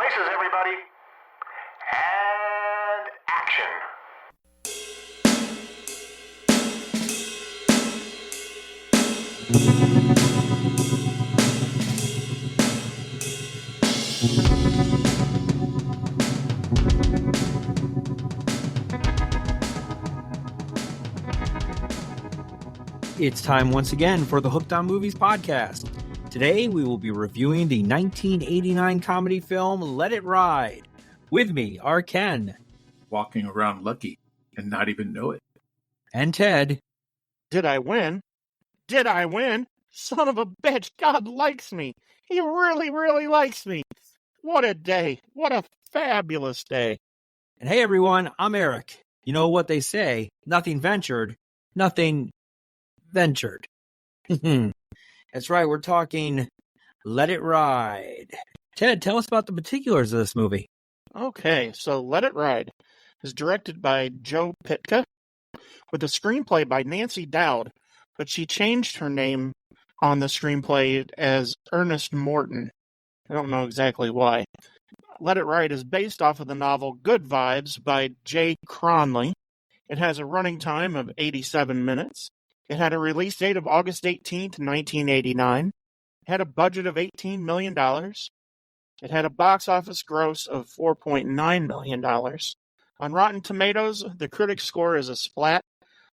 Places, everybody. And action. It's time once again for the Hooked on Movies podcast. Today we will be reviewing the 1989 comedy film Let It Ride. With me are Ken. Walking around lucky and not even know it. And Ted. Did I win? Did I win? Son of a bitch, God likes me. He really, really likes me. What a day. What a fabulous day. And hey everyone, I'm Eric. You know what they say, nothing ventured, nothing ventured. That's right, we're talking Let It Ride. Ted, tell us about the particulars of this movie. Okay, so Let It Ride is directed by Joe Pytka with a screenplay by Nancy Dowd, but she changed her name on the screenplay as Ernest Morton. I don't know exactly why. Let It Ride is based off of the novel Good Vibes by Jay Cronley. It has a running time of 87 minutes. It had a release date of August 18th, 1989. It had a budget of $18 million. It had a box office gross of $4.9 million. On Rotten Tomatoes, the critic score is a splat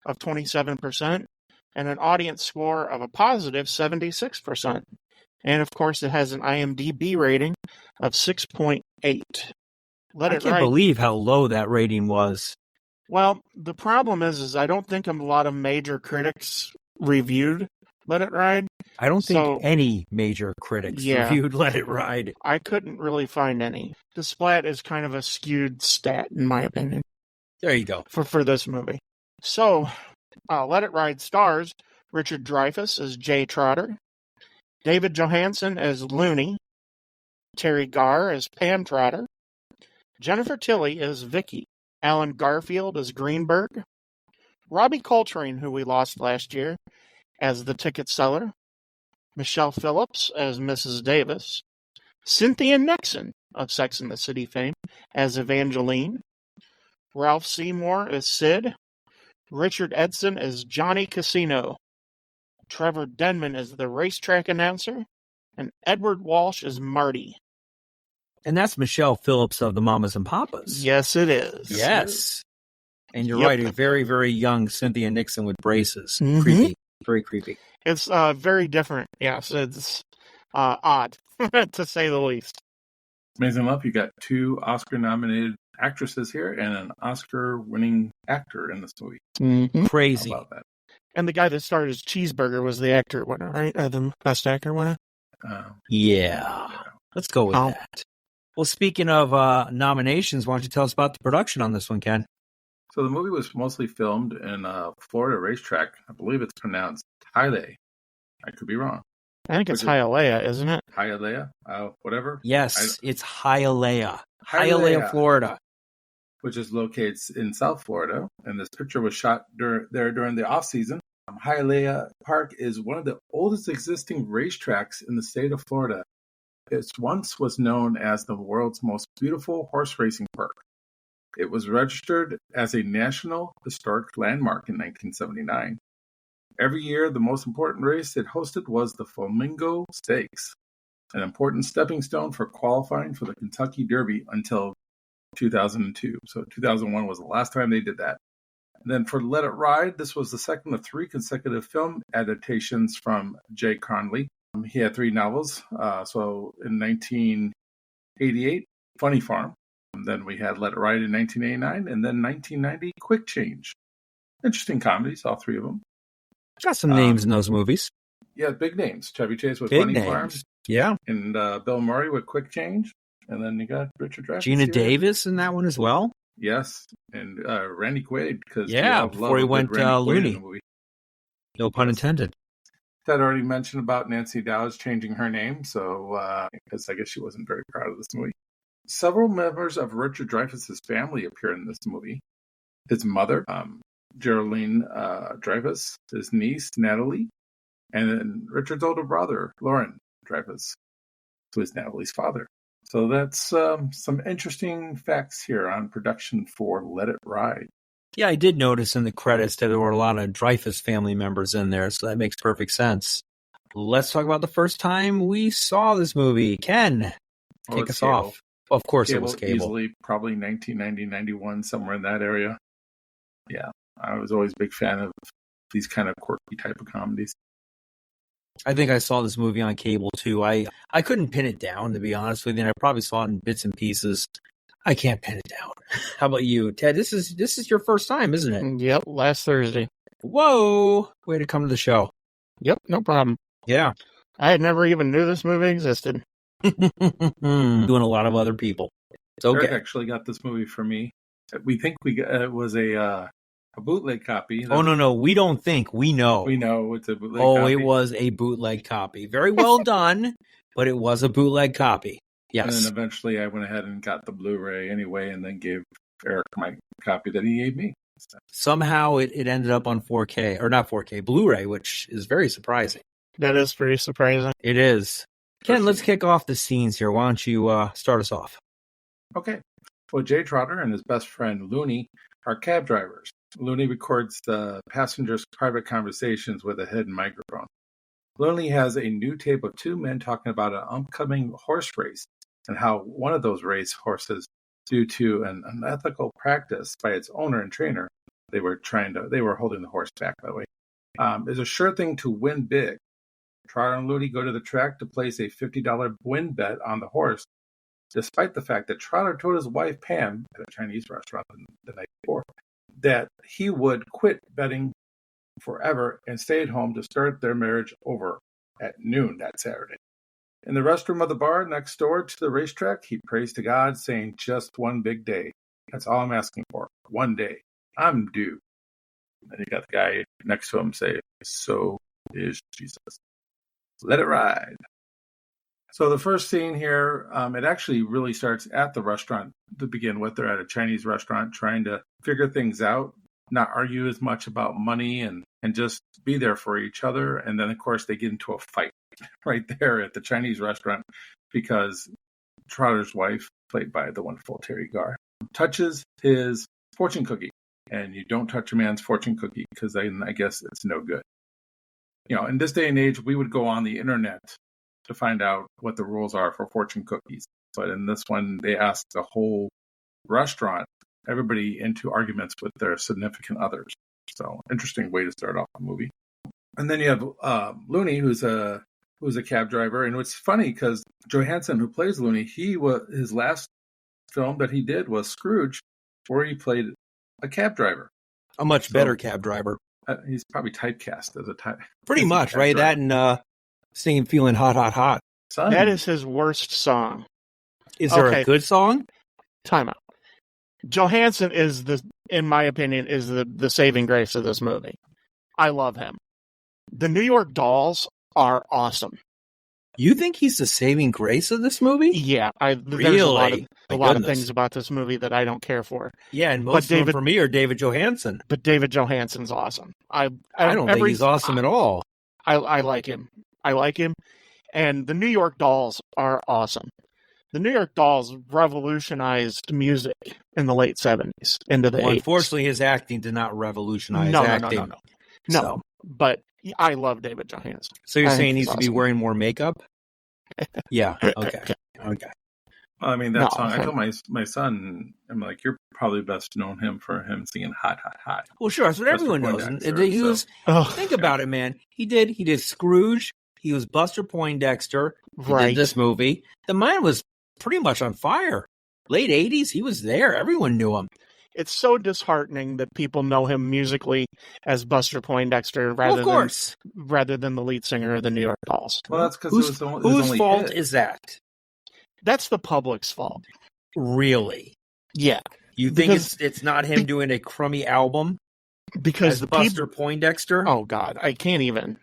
of 27% and an audience score of a positive 76%. And of course, it has an IMDb rating of 6.8. I can't believe how low that rating was. Well, the problem is I don't think a lot of major critics reviewed Let It Ride. I don't think any major critics reviewed Let It Ride. I couldn't really find any. The splat is kind of a skewed stat, in my opinion. There you go. For this movie. So, Let It Ride stars Richard Dreyfuss as Jay Trotter, David Johansen as Looney, Terry Garr as Pam Trotter, Jennifer Tilly as Vicky, Alan Garfield as Greenberg, Robbie Coltrane, who we lost last year, as the ticket seller, Michelle Phillips as Mrs. Davis, Cynthia Nixon of Sex and the City fame as Evangeline, Ralph Seymour as Sid, Richard Edson as Johnny Casino, Trevor Denman as the racetrack announcer, and Edward Walsh as Marty. And that's Michelle Phillips of the Mamas and Papas. Yes, it is. Yes. And you're right, a very, very young Cynthia Nixon with braces. Mm-hmm. Creepy. Very creepy. It's very different. Yes, it's odd, to say the least. Amazing enough, you got 2 Oscar-nominated actresses here and an Oscar-winning actor in this movie. Mm-hmm. Crazy. How about that? And the guy that starred as Cheeseburger was the actor winner, right? The best actor winner? Yeah. Let's go with that. Well, speaking of nominations, why don't you tell us about the production on this one, Ken? So the movie was mostly filmed in Florida racetrack. I believe it's pronounced Hialeah. I could be wrong. I think it's Hialeah, isn't it? Hialeah? Whatever? Yes, it's Hialeah. Hialeah, Florida. Which is located in South Florida. And this picture was shot there during the off-season. Hialeah Park is one of the oldest existing racetracks in the state of Florida. It once was known as the world's most beautiful horse racing park. It was registered as a National Historic Landmark in 1979. Every year, the most important race it hosted was the Flamingo Stakes, an important stepping stone for qualifying for the Kentucky Derby until 2002. So 2001 was the last time they did that. And then for Let It Ride, this was the second of 3 consecutive film adaptations from Jay Cronley. He had 3 novels. So in 1988, Funny Farm. And then we had Let It Ride in 1989. And then 1990, Quick Change. Interesting comedies, all 3 of them. Got some names in those movies. Yeah, big names. Chevy Chase with big Funny names. Farm. Yeah. And Bill Murray with Quick Change. And then you got Richard Dreyfuss. Gina Davis in that one as well. Yes. And Randy Quaid. Before he went loony. No pun intended. Ted already mentioned about Nancy Dowd changing her name, so because I guess she wasn't very proud of this movie. Several members of Richard Dreyfuss's family appear in this movie. His mother, Geraldine Dreyfuss, his niece, Natalie, and then Richard's older brother, Lauren Dreyfuss, who is Natalie's father. So that's some interesting facts here on production for Let It Ride. Yeah, I did notice in the credits that there were a lot of Dreyfuss family members in there, so that makes perfect sense. Let's talk about the first time we saw this movie. Ken, take us off. Well, of course it was cable. Easily, probably 1990, 91, somewhere in that area. Yeah, I was always a big fan of these kind of quirky type of comedies. I think I saw this movie on cable, too. I couldn't pin it down, to be honest with you, and I probably saw it in bits and pieces. I can't pin it down. How about you, Ted? This is your first time, isn't it? Yep, last Thursday. Whoa! Way to come to the show. Yep, no problem. Yeah. I had never even knew this movie existed. Doing a lot of other people. It's okay. Eric actually got this movie for me. We think it was a bootleg copy. Oh, no. We don't think. We know. We know it's a bootleg copy. Oh, it was a bootleg copy. Very well done, but it was a bootleg copy. Yes. And then eventually I went ahead and got the Blu-ray anyway and then gave Eric my copy that he gave me. Somehow it ended up on 4K, or not 4K, Blu-ray, which is very surprising. That is pretty surprising. It is. Ken, let's kick off the scenes here. Why don't you start us off? Okay. Well, Jay Trotter and his best friend Looney are cab drivers. Looney records the passengers' private conversations with a hidden microphone. Looney has a new tape of two men talking about an upcoming horse race and how one of those race horses, due to an unethical practice by its owner and trainer, they were holding the horse back, by the way, is a sure thing to win big. Trotter and Looney go to the track to place a $50 win bet on the horse, despite the fact that Trotter told his wife Pam at a Chinese restaurant the night before that he would quit betting forever and stay at home to start their marriage over at noon that Saturday. In the restroom of the bar next door to the racetrack, he prays to God, saying, "Just one big day. That's all I'm asking for. One day. I'm due." And you got the guy next to him say, "So is Jesus." Let it ride. So the first scene here, it actually really starts at the restaurant to begin with. They're at a Chinese restaurant trying to figure things out, not argue as much about money and just be there for each other. And then, of course, they get into a fight right there at the Chinese restaurant because Trotter's wife, played by the wonderful Terry Garr, touches his fortune cookie. And you don't touch a man's fortune cookie because then I guess it's no good. You know, in this day and age, we would go on the internet to find out what the rules are for fortune cookies. But in this one, they asked the whole restaurant, everybody, into arguments with their significant others. So interesting way to start off the movie. And then you have Looney, who's a cab driver. And it's funny because Johansson, who plays Looney, his last film that he did was Scrooge, where he played a cab driver. A much better cab driver. He's probably typecast as a type. Pretty much, right? Driver. That and singing "Feeling Hot, Hot, Hot." Son. That is his worst song. Is there a good song? Time out. Johansson is in my opinion, is the saving grace of this movie. I love him. The New York Dolls are awesome. You think he's the saving grace of this movie? Yeah, there's a lot of things about this movie that I don't care for. Yeah, and most of them for me are David Johansson. But David Johansson's awesome. I don't think he's awesome at all. I like him. I like him. And the New York Dolls are awesome. The New York Dolls revolutionized music in the late 70s into the 80s. Unfortunately, his acting did not revolutionise acting. No, but I love David Johansson. So you're saying he needs to be wearing more makeup? Yeah. Okay. I mean, that song, I told my son, I'm like, you're probably best known him for him singing Hot, Hot, Hot. Well, sure. That's what everyone knows. Think about it, man. He did Scrooge. He was Buster Poindexter. He did this movie. The man was pretty much on fire. Late 80s, he was there. Everyone knew him. It's so disheartening that people know him musically as Buster Poindexter rather than the lead singer of the New York Dolls. Well, that's because whose fault is that? That's the public's fault. Really? Yeah. You think it's not him doing a crummy album? Because the Buster Poindexter? Oh, God. I can't even.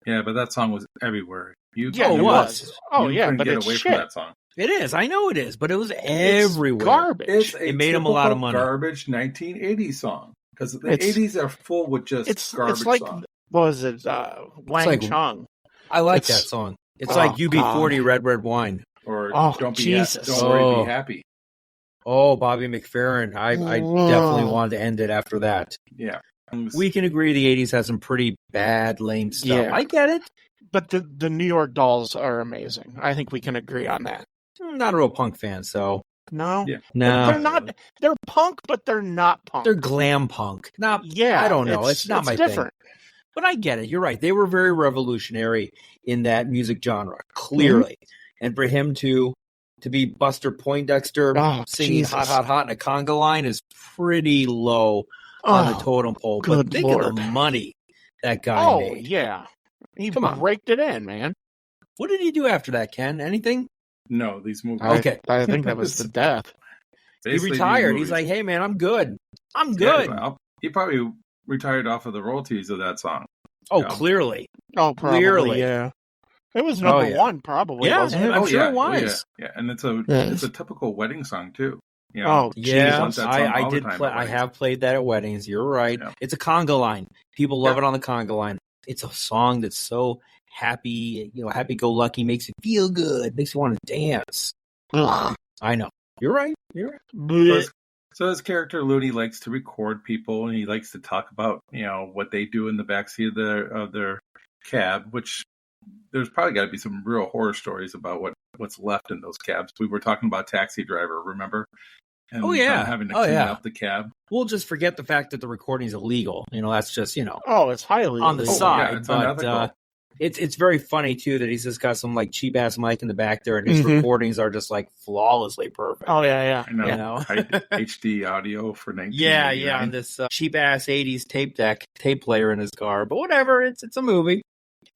Yeah, but that song was everywhere. It was. Oh, yeah, but it's away shit. From that song. It is. I know it is, but it was everywhere. It's garbage. It made him a lot of money. Garbage 1980s song. Because the 80s are full with just garbage it's like, songs. What was it? Wang Chung. I like that song. It's like UB40 Red Red Wine. or Oh, don't Jesus. don't worry, Oh. be happy. Oh, Bobby McFerrin. I definitely wanted to end it after that. Yeah. We can agree the 80s has some pretty bad, lame stuff. Yeah. I get it. But the New York Dolls are amazing. I think we can agree on that. I'm not a real punk fan, so No? Yeah. no. They're not. They're punk, but they're not punk. They're glam punk. Not, yeah. I don't know. It's not my different. thing. But I get it. You're right. They were very revolutionary in that music genre, clearly. And for him to be Buster Poindexter singing Jesus. Hot, Hot, Hot in a conga line is pretty low on the totem pole. But good think Lord. of the money that guy made. Yeah. He Come on. raked it in, man. What did he do after that, Ken? Anything? No, these movies. Okay. I think that was the death. He basically these retired. movies- He's like, hey, man, I'm good. I'm Yeah, good. well, he probably retired off of the royalties of that song. Oh, Yeah. clearly. Oh, probably. Clearly. Yeah. It was number yeah. one, probably. Yeah, wasn't it? I'm sure yeah, it was. Yeah, and it's a typical wedding song too. You know, Oh, Yeah, want that song I all the did time play. at I weddings. have played that at weddings. You're right. Yeah. It's a conga line. People love Yeah. it on the conga line. It's a song that's so happy, happy-go-lucky, makes you feel good, makes you want to dance. Ugh. I know. You're right. You're right. Blech. So his character Looney likes to record people, and he likes to talk about what they do in the backseat of their cab. Which there's probably got to be some real horror stories about what's left in those cabs. We were talking about Taxi Driver, remember? And Oh, yeah. them having to Oh, clean yeah. up the cab. We'll just forget the fact that the recording is illegal. That's just Oh, it's highly on the illegal. side. yeah, it's but unethical. it's very funny too that he's just got some like cheap ass mic in the back there, and his Mhm. recordings are just like flawlessly perfect. Oh, yeah. I know, You know? HD audio for 19. Yeah, on this cheap ass '80s tape player in his car. But whatever, it's a movie.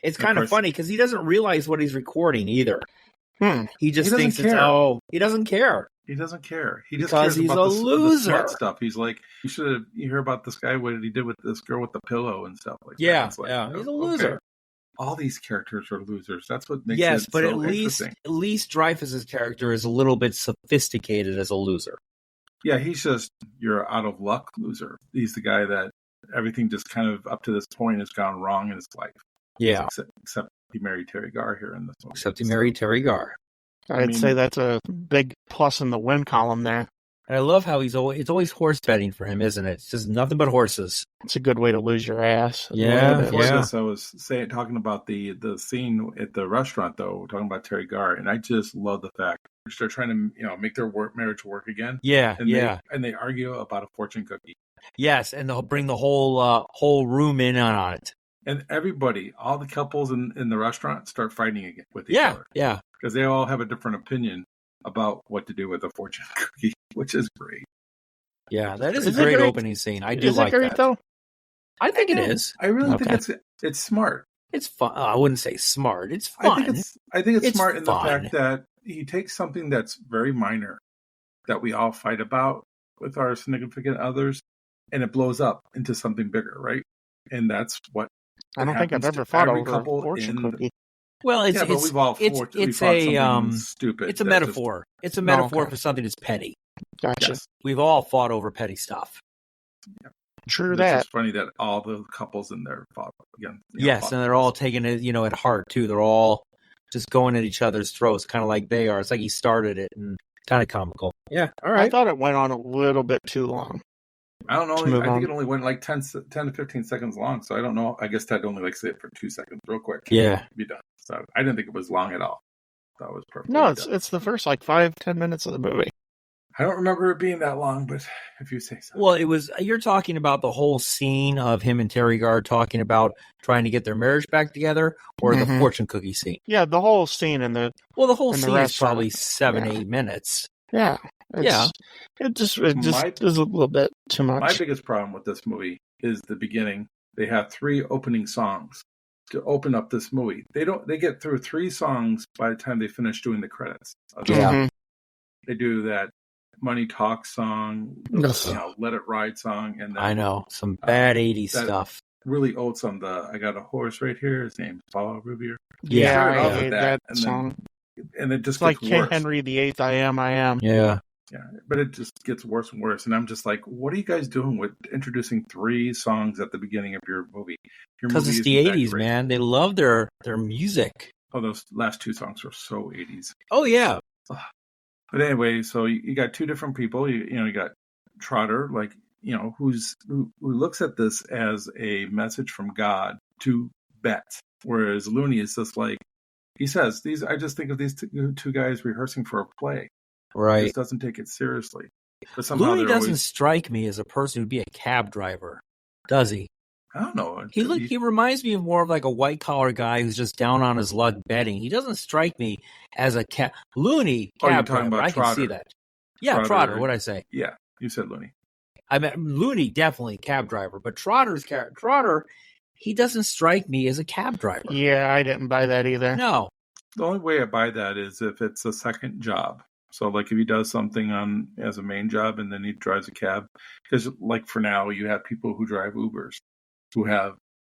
It's Of kind of course. funny because he doesn't realize what he's recording either. He just He doesn't thinks care. he doesn't care. He doesn't care. He just Because cares he's about a the loser. smart stuff. He's like, you hear about this guy, what he did with this girl with the pillow and stuff like that. Yeah, It's like, yeah, he's a okay. loser. All these characters are losers. That's what makes Yes, it but so at least interesting. Dreyfuss's character is a little bit sophisticated as a loser. Yeah, he's just your out of luck loser. He's the guy that everything just kind of up to this point has gone wrong in his life. Yeah, Except he married Terry Garr here in this movie. except he married Terry Garr. I'd say that's a big plus in the win column there. And I love how it's always horse betting for him, isn't it? It's just nothing but horses. It's a good way to lose your ass. Yeah, Before yeah. this, I was talking about the scene at the restaurant, though, talking about Terry Garr, and I just love the fact they're trying to make their marriage work again. Yeah, And yeah. they argue about a fortune cookie. Yes, and they'll bring the whole room in on it. And everybody, all the couples in the restaurant start fighting again with each Yeah, other. yeah. Because they all have a different opinion about what to do with a fortune cookie, which is great. Yeah, that is Is a it great great? opening scene. I do Is like it great, that. though? I think it is. I really Okay. think it's smart. It's fun. I wouldn't say smart. It's fun. I think it's It's smart in the fun. fact that he takes something that's very minor that we all fight about with our significant others, and it blows up into something bigger, right? And that's what I don't think I've happens ever to fought every over a couple fortune in- cookie. Well, yeah, but we've all it's fought a something stupid. it's a that metaphor. It's a metaphor okay. for something that's petty. Gotcha. Yes. We've all fought over petty stuff. True It's that. just funny that all the couples in there fought again. Yes, and they're all taking it, at heart too. They're all just going at each other's throats, kind of like they are. It's like he started it, and kind of comical. Yeah, all I right. thought it went on a little bit too long. I don't know. Let's move I think on. it only went like 10 to 15 seconds long, so I don't know. I guess Ted only likes it for 2 seconds, real quick. Yeah. Be done. So I didn't think it was long at all. That was perfect. No, it's the first 5-10 minutes of the movie. I don't remember it being that long, but if you say so. Well, it was. You're talking about the whole scene of him and Terry Garr talking about trying to get their marriage back together, or the Mhm. fortune cookie scene. Yeah, the whole scene in the Well, the whole In the scene is restaurant. probably 7-8 Yeah. minutes. yeah. Yeah. It just My- is a little bit too My much. biggest problem with this movie is the beginning. They have 3 opening songs to open up this movie. They get through 3 songs by the time they finish doing the credits. Yeah. Mhm. They do that Money Talk song, Ugh. Let It Ride song, and then I know some bad 80s that- stuff. really old song. I got a horse right here. His name's Paul Revere. Yeah, Started off I with hate that, that and then song. And it just It's like gets King worse. Henry VIII, I am. Yeah. Yeah, but it just gets worse and worse. And I'm just like, what are you guys doing with introducing 3 songs at the beginning of your movie? Your Because movie it's the isn't that 80s, great. man. They love their music. Oh, those last two songs were so 80s. Oh, yeah. But anyway, so you got two different people. You got Trotter, like, who looks at this as a message from God to Bet, whereas Looney is just like, he says, I just think of these two guys rehearsing for a play. Right. He just doesn't take it seriously. But somehow Looney doesn't strike me as a person who'd be a cab driver, does he? I don't know. He reminds me of more of like a white collar guy who's just down on his luck betting. He doesn't strike me as a Looney cab driver. I can see that. Yeah, Trotter. What'd I say? Yeah, you said Looney. I mean, Looney definitely cab driver, but Trotter, he doesn't strike me as a cab driver. Yeah, I didn't buy that either. No. The only way I buy that is if it's a second job. So, like, if he does something as a main job and then he drives a cab, because, like, for now, you have people who drive Ubers who have,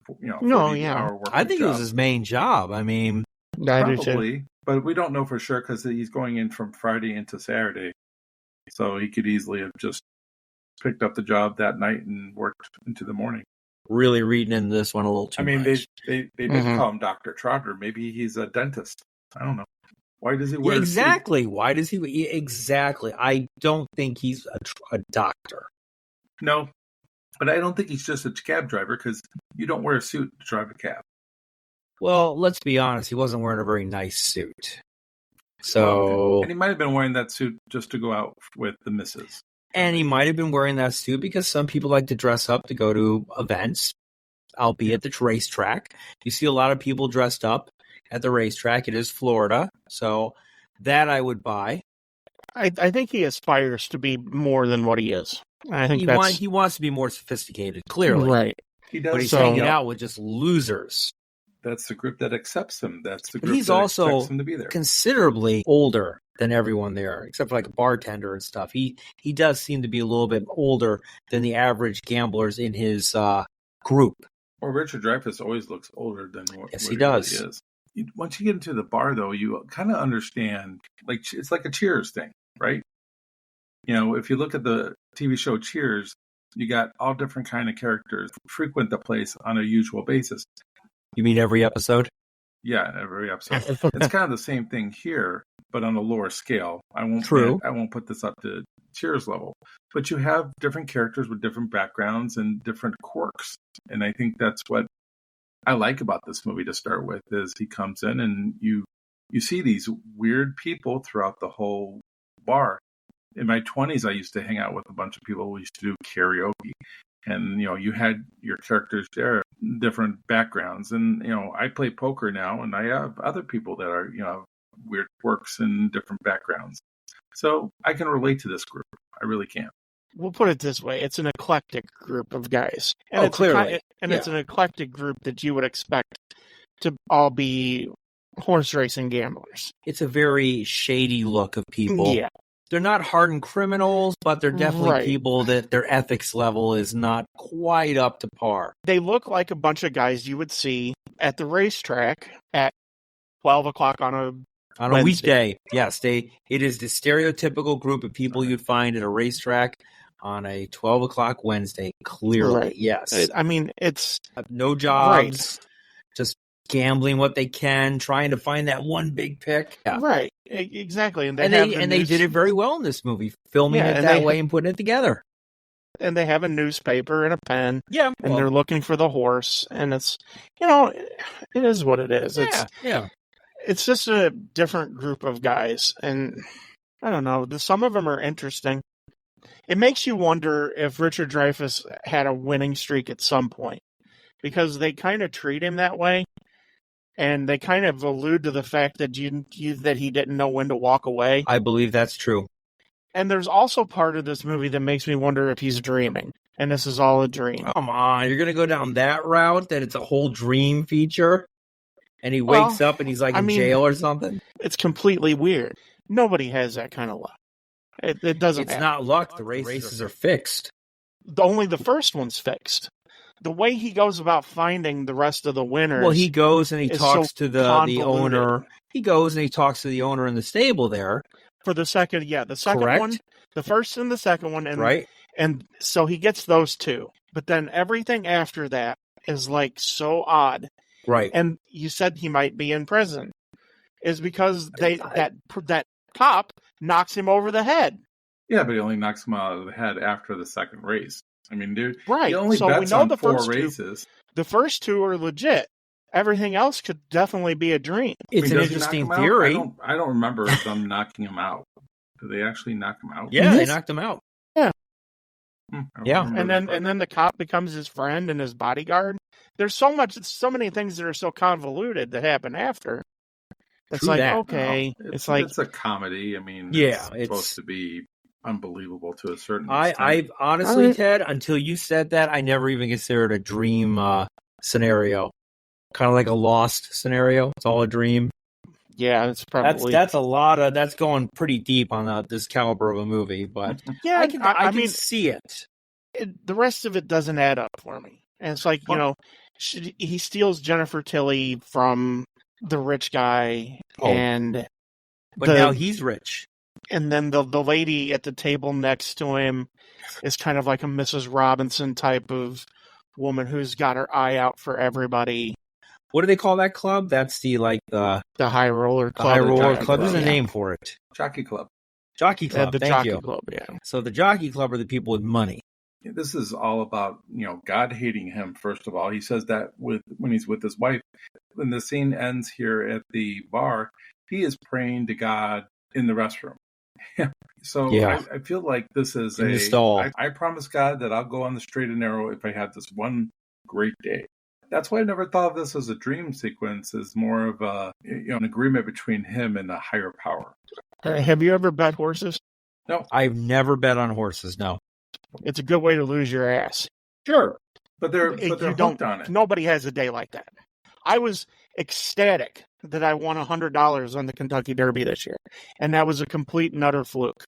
40-hour work. I think it was his main job. I mean, probably, but we don't know for sure because he's going in from Friday into Saturday, so he could easily have just picked up the job that night and worked into the morning. Really reading into this one a little too much. They didn't call him Dr. Trotter. Maybe he's a dentist. I don't know. Why does he wear exactly? Why does he? Exactly. I don't think he's a doctor. No, but I don't think he's just a cab driver because you don't wear a suit to drive a cab. Well, let's be honest. He wasn't wearing a very nice suit. So, and he might have been wearing that suit just to go out with the missus. And he might have been wearing that suit because some people like to dress up to go to events, albeit the racetrack. You see a lot of people dressed up at the racetrack. It is Florida, so that I would buy. I think he aspires to be more than what he is. I think he wants to be more sophisticated, clearly. Right. He does. But he's hanging out with just losers. That's the group that accepts him. That's the group but he's that also expects him to be there. Considerably older than everyone there, except for like a bartender and stuff. He does seem to be a little bit older than the average gamblers in his group. Well, Richard Dreyfuss always looks older than what he does. Really is. Once you get into the bar, though, you kind of understand. Like, it's like a Cheers thing, right? If you look at the TV show Cheers, you got all different kind of characters frequent the place on a usual basis. You mean every episode? Yeah, every episode. It's kind of the same thing here, but on a lower scale. I won't put this up to Cheers level, but you have different characters with different backgrounds and different quirks, and I think that's what I like about this movie to start with. Is he comes in and you see these weird people throughout the whole bar. In my 20s, I used to hang out with a bunch of people who used to do karaoke. And, you had your characters there, different backgrounds. And, I play poker now, and I have other people that are, have weird quirks and different backgrounds. So I can relate to this group. I really can. We'll put it this way. It's an eclectic group of guys. And clearly. It's an eclectic group that you would expect to all be horse racing gamblers. It's a very shady look of people. Yeah. They're not hardened criminals, but they're definitely people that their ethics level is not quite up to par. They look like a bunch of guys you would see at the racetrack at 12 o'clock on a weekday. Yes, it is the stereotypical group of people you'd find at a racetrack on a 12 o'clock Wednesday. Clearly, yes. I mean, it's no jobs, just gambling what they can, trying to find that one big pick. Yeah. Right, exactly. And they did it very well in this movie, filming it that way and putting it together. And they have a newspaper and a pen. Yeah. And they're looking for the horse. And it's, it is what it is. It's just a different group of guys. And I don't know, some of them are interesting. It makes you wonder if Richard Dreyfuss had a winning streak at some point. Because they kind of treat him that way. And they kind of allude to the fact that that he didn't know when to walk away. I believe that's true. And there's also part of this movie that makes me wonder if he's dreaming. And this is all a dream. Come on, you're going to go down that route, that it's a whole dream feature? And he wakes up and he's like in jail or something? It's completely weird. Nobody has that kind of luck. It doesn't It's not luck. The races are fixed. Only the first one's fixed. The way he goes about finding the rest of the winners. Well, he goes and he talks to the owner. He goes and he talks to the owner in the stable there. For the second, the second one, the first and the second one. And, And so he gets those two. But then everything after that is like so odd. Right. And you said he might be in prison. is because that cop knocks him over the head. Yeah, but he only knocks him out of the head after the second race. I mean, dude, Right. he only So we bets know on the 4 first races. The first 2 are legit. Everything else could definitely be a dream. It's I mean, an does he knock interesting him out? theory. I don't remember them knocking him out. Do they actually knock him out? Yeah, they knocked him out. Yeah. I don't Yeah. remember And that. then the cop becomes his friend and his bodyguard. There's so many things that are so convoluted that happen after. It's True like, that. okay. No, It's like, it's a comedy. I mean, Yeah, it's supposed to be unbelievable to a certain extent. I honestly, Ted, until you said that, I never even considered a dream scenario. Kind of like a Lost scenario. It's all a dream. yeah, it's probably That's a lot of that's going pretty deep on this caliber of a movie, but yeah. I can I mean, see it. the rest of it doesn't add up for me. And it's like, he steals Jennifer Tilly from the rich guy, But now he's rich. And then the lady at the table next to him is kind of like a Mrs. Robinson type of woman who's got her eye out for everybody. What do they call that club? That's the High Roller Club. High Roller Jockey Club. There's Club, a name for it. Jockey Club. Jockey Club. The Thank Jockey you. Club, yeah. So the Jockey Club are the people with money. This is all about, God hating him, first of all. He says that when he's with his wife. When the scene ends here at the bar, he is praying to God in the restroom. So Yeah. I feel like this is In the stall. I promise God that I'll go on the straight and narrow if I have this one great day. That's why I never thought of this as a dream sequence, as more of an agreement between him and a higher power. Have you ever bet horses? No. I've never bet on horses, no. It's a good way to lose your ass. Sure. But they're hooked on it. Nobody has a day like that. I was ecstatic that I won $100 on the Kentucky Derby this year, and that was a complete and utter fluke.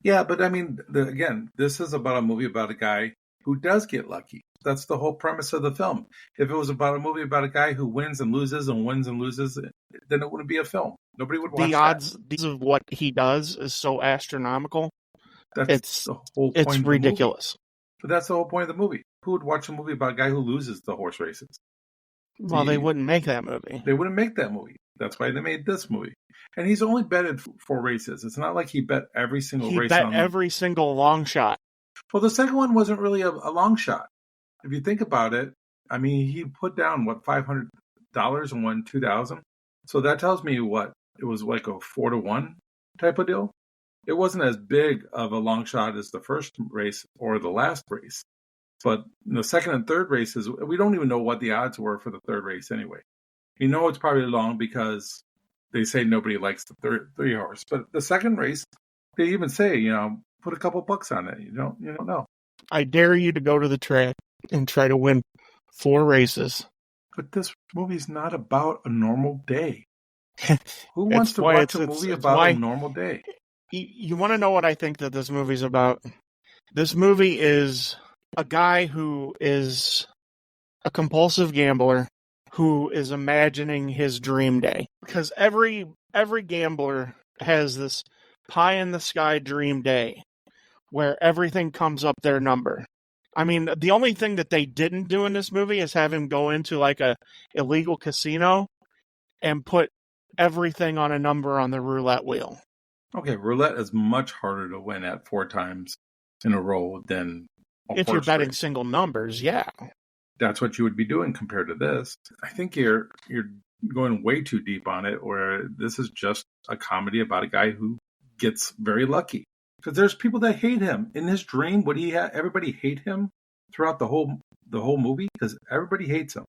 Yeah, but I mean, again, this is about a movie about a guy who does get lucky. That's the whole premise of the film. If it was about a movie about a guy who wins and loses and wins and loses, then it wouldn't be a film. Nobody would watch the odds of what he does is so astronomical. That's the whole point. It's ridiculous. But that's the whole point of the movie. Who would watch a movie about a guy who loses the horse races? Well, they wouldn't make that movie. They wouldn't make that movie. That's why they made this movie. And he's only betted 4 races. It's not like he bet every single race. He bet every single long shot. Well, the second one wasn't really a long shot. If you think about it, I mean, he put down, $500 and won $2,000. So that tells me it was like a 4-1 type of deal. It wasn't as big of a long shot as the first race or the last race. But the second and third races, we don't even know what the odds were for the third race anyway. You know it's probably long because they say nobody likes the 3-horse. But the second race, they even say, put a couple bucks on it. You don't know. I dare you to go to the track and try to win 4 races. But this movie's not about a normal day. Who wants to watch a movie about a normal day? You want to know what I think that this movie's about? This movie is a guy who is a compulsive gambler who is imagining his dream day. Because every gambler has this pie-in-the-sky dream day where everything comes up their number. I mean, the only thing that they didn't do in this movie is have him go into like a illegal casino and put everything on a number on the roulette wheel. Okay, roulette is much harder to win at 4 times in a row than if you're betting single numbers, yeah. That's what you would be doing compared to this. I think you're going way too deep on it, where this is just a comedy about a guy who gets very lucky. Because there's people that hate him. In his dream, would he have everybody hate him throughout the whole movie? Because everybody hates him.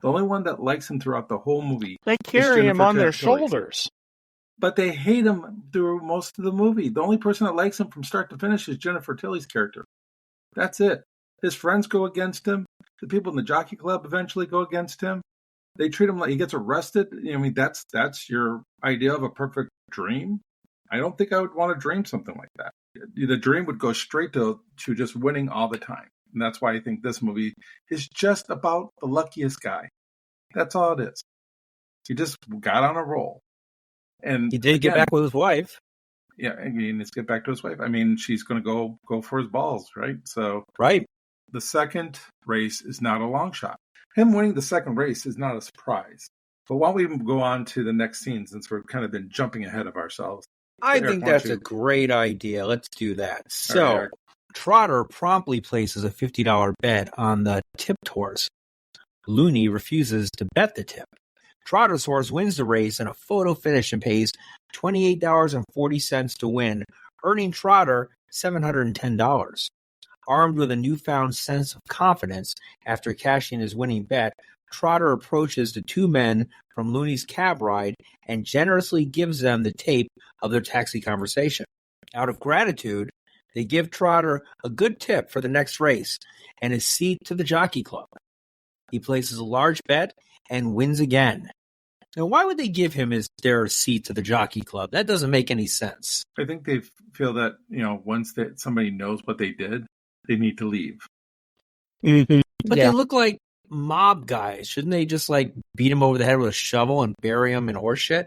The only one that likes him throughout the whole movie. They carry him on their shoulders. But they hate him through most of the movie. The only person that likes him from start to finish is Jennifer Tilly's character. That's it. His friends go against him. The people in the Jockey Club eventually go against him. They treat him like he gets arrested. I mean, that's your idea of a perfect dream. I don't think I would want to dream something like that. The dream would go straight to just winning all the time. And that's why I think this movie is just about the luckiest guy. That's all it is. He just got on a roll. And he did get back with his wife. Yeah, I mean, let's get back to his wife. I mean, she's going to go for his balls, right? So, right. The second race is not a long shot. Him winning the second race is not a surprise. But why don't we go on to the next scene, since we've kind of been jumping ahead of ourselves? I Eric, think why don't that's you- a great idea. Let's do that. All right, So, Eric. Trotter promptly places a $50 bet on the tipped horse. Looney refuses to bet the tip. Trotter's horse wins the race in a photo finish and pays $28.40 to win, earning Trotter $710. Armed with a newfound sense of confidence after cashing his winning bet, Trotter approaches the two men from Looney's cab ride and generously gives them the tape of their taxi conversation. Out of gratitude, they give Trotter a good tip for the next race and his seat to the Jockey Club. He places a large bet and wins again. Now, why would they give him their seat to the Jockey Club? That doesn't make any sense. I think they feel that, once somebody knows what they did, they need to leave. Mm-hmm. But they look like mob guys. Shouldn't they just beat him over the head with a shovel and bury him in horse shit?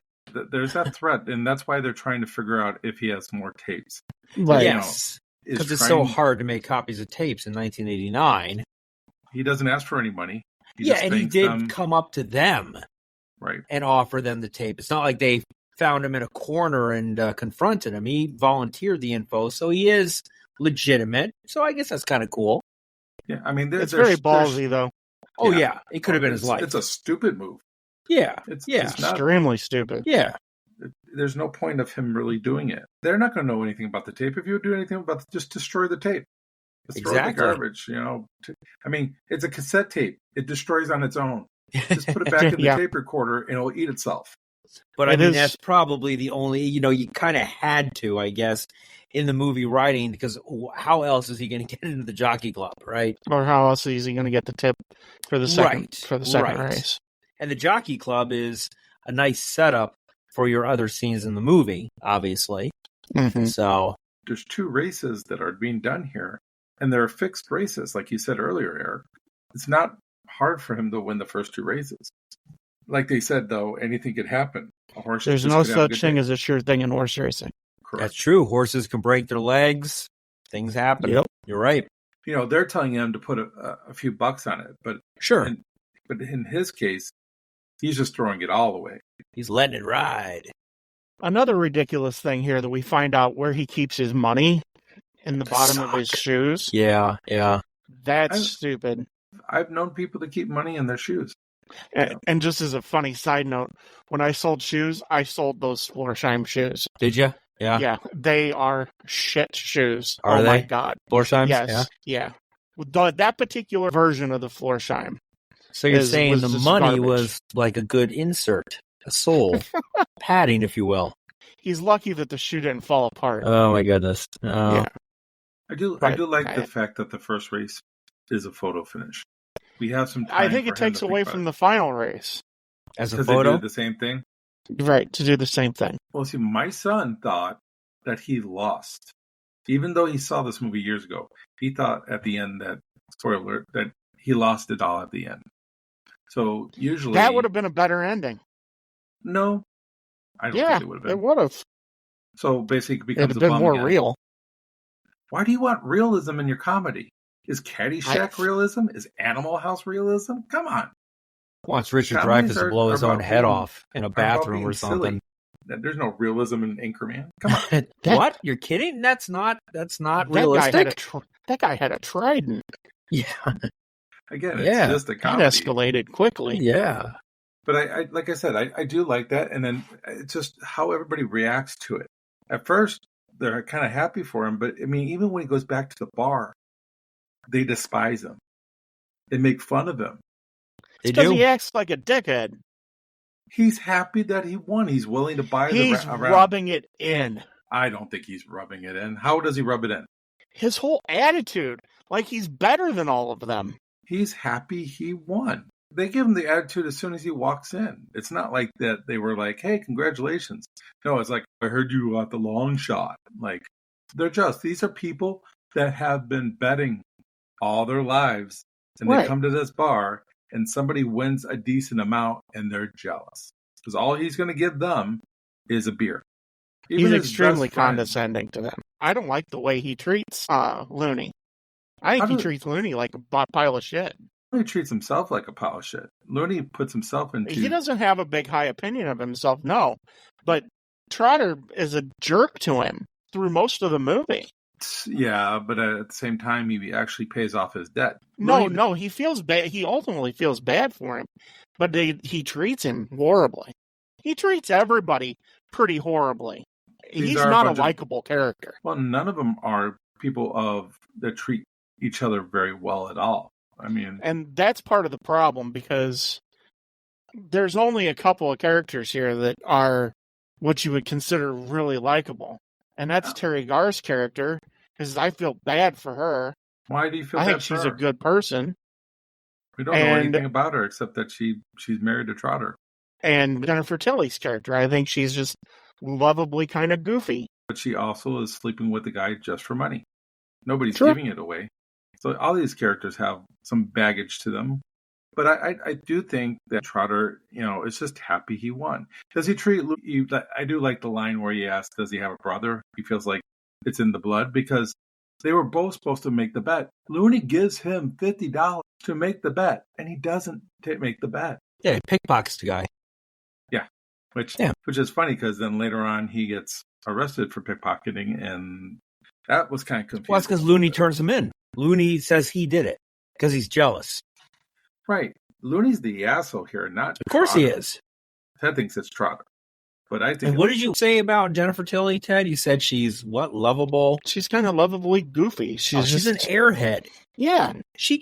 There's that threat, and that's why they're trying to figure out if he has more tapes. Right. Yes, because it's so hard to make copies of tapes in 1989. He doesn't ask for any money. And he did come up to them, right, and offer them the tape. It's not like they found him in a corner and confronted him. He volunteered the info, so he is legitimate. So I guess that's kind of cool. Yeah, I mean, it's very ballsy, though. Oh yeah, it could have been his life. It's a stupid move. Yeah, it's extremely stupid. Yeah, there's no point of him really doing it. They're not going to know anything about the tape. If you would do anything about just destroy the tape. Just throw it in the garbage, I mean, it's a cassette tape. It destroys on its own. Just put it back in the tape recorder and it'll eat itself. But I mean, that's probably the only, you kind of had to, I guess, in the movie writing, because how else is he going to get into the Jockey Club, right? Or how else is he going to get the tip for the second race? And the Jockey Club is a nice setup for your other scenes in the movie, obviously. Mm-hmm. So there's two races that are being done here, and they're fixed races, like you said earlier, Eric. It's not hard for him to win the first two races. Like they said, though, anything could happen. There's no such thing as a sure thing in horse racing. Correct. That's true. Horses can break their legs. Things happen. Yep. You're right. They're telling him to put a few bucks on it, but sure. But in his case, he's just throwing it all away. He's letting it ride. Another ridiculous thing here that we find out where he keeps his money in the bottom of his shoes. Yeah. That's stupid. I've known people to keep money in their shoes. And just as a funny side note, when I sold shoes, I sold those Florsheim shoes. Did you? Yeah. Yeah, they are shit shoes. Are they? My God. Florsheims? Yes. Yeah. That particular version of the Florsheim. So you're saying the money garbage. was like a good insert, a sole, padding, if you will. He's lucky that the shoe didn't fall apart. Oh my goodness! Yeah. I do like the fact that the first race is a photo finish. We have some time. I think it takes away from the final race. As a photo? They do the same thing? Right, to do the same thing. Well, see, my son thought that he lost. Even though he saw this movie years ago, he thought at the end that, spoiler alert, that he lost it all at the end. So usually... That would have been a better ending. No. I don't think it would have been. It would have. So basically it becomes a bit more again. Real. Why do you want realism in your comedy? Is Caddyshack realism? Is Animal House realism? Come on. Wants Richard Dreyfuss to blow his own head off in a bathroom or something. Silly. There's no realism in Anchorman. Come on. What? You're kidding? That's not realistic. That guy had a trident. Yeah. Again, it's just a comedy. That escalated quickly. Yeah. But I like I said, I do like that. And then it's just how everybody reacts to it. At first, they're kind of happy for him. But, I mean, even when he goes back to the bar, they despise him. They make fun of him. Because he acts like a dickhead. He's happy that he won. He's willing to buy He's rubbing it in. I don't think he's rubbing it in. How does he rub it in? His whole attitude. Like he's better than all of them. He's happy he won. They give him the attitude as soon as he walks in. It's not like that they were like, hey, congratulations. No, it's like, I heard you got the long shot. Like, these are people that have been betting all their lives. And they come to this bar and somebody wins a decent amount and they're jealous. Because all he's going to give them is a beer. He's extremely condescending to them. I don't like the way he treats Looney. I think he treats Looney like a pile of shit. He treats himself like a pile of shit. Looney puts himself into... He doesn't have a big high opinion of himself, no. But Trotter is a jerk to him through most of the movie. Yeah, but at the same time, he actually pays off his debt. No, he feels bad. He ultimately feels bad for him, but he treats him horribly. He treats everybody pretty horribly. He's not a likable character. Well, none of them are people that treat each other very well at all. I mean, and that's part of the problem, because there's only a couple of characters here that are what you would consider really likable, and that's Terry Garr's character, because I feel bad for her. Why do you feel bad for her? I think she's a good person. We don't know anything about her except that she's married to Trotter. And Jennifer Tilly's character, I think she's just lovably kind of goofy. But she also is sleeping with the guy just for money. Nobody's giving it away. So all these characters have some baggage to them. But I do think that Trotter, is just happy he won. Does he treat Looney? I do like the line where he asks, does he have a brother? He feels like it's in the blood, because they were both supposed to make the bet. Looney gives him $50 to make the bet, and he doesn't make the bet. Yeah, he pickpockets the guy. Yeah, which is funny, because then later on he gets arrested for pickpocketing, and that was kind of confusing. Well, that's because Looney turns him in. Looney says he did it because he's jealous. Right. Looney's the asshole here, not Of course Trotter. he is. Ted thinks it's Trotter. But I think. And what did you say about Jennifer Tilly, Ted? You said she's what? Lovable? She's kind of lovably goofy. She's an airhead. Yeah.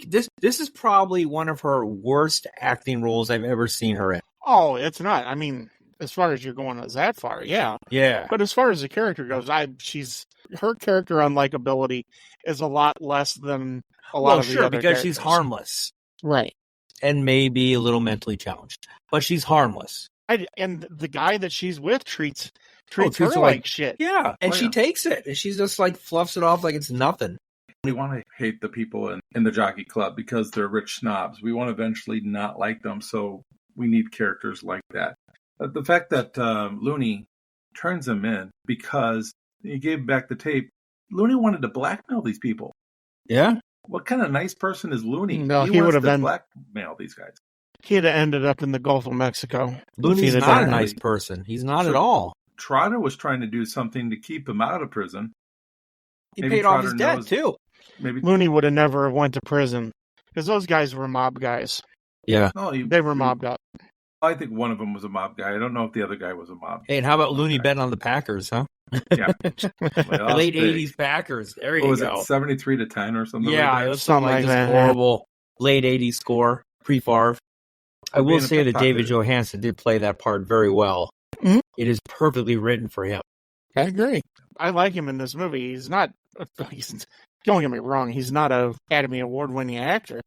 This is probably one of her worst acting roles I've ever seen her in. Oh, it's not. I mean, as far as you're going that far, yeah. Yeah. But as far as the character goes, her character unlikability is a lot less than a lot of the other because characters. she's harmless. Right. And maybe a little mentally challenged. But she's harmless. And the guy that she's with treats treats her her like shit. Yeah. And she takes it. And she's just like fluffs it off like it's nothing. We want to hate the people in the jockey club because they're rich snobs. We want to eventually not like them. So we need characters like that. The fact that Looney turns him in because he gave back the tape. Looney wanted to blackmail these people. Yeah. What kind of nice person is Looney? No, he would have been blackmail these guys. He'd have ended up in the Gulf of Mexico. Looney's not a nice person. He's not at all. Trotter was trying to do something to keep him out of prison. He paid off his debt too. Maybe Looney would have never went to prison because those guys were mob guys. Yeah, they were mobbed up. I think one of them was a mob guy. I don't know if the other guy was a mob. Hey, and how about Looney betting on the Packers, huh? Yeah, late '80s Packers. There you go. Was it 73-10 or something? Yeah, like that? It was something like that. Horrible late '80s score pre-Favre. I will say that David Johansen did play that part very well. Mm-hmm. It is perfectly written for him. I agree. I like him in this movie. Don't get me wrong, he's not an Academy Award-winning actor.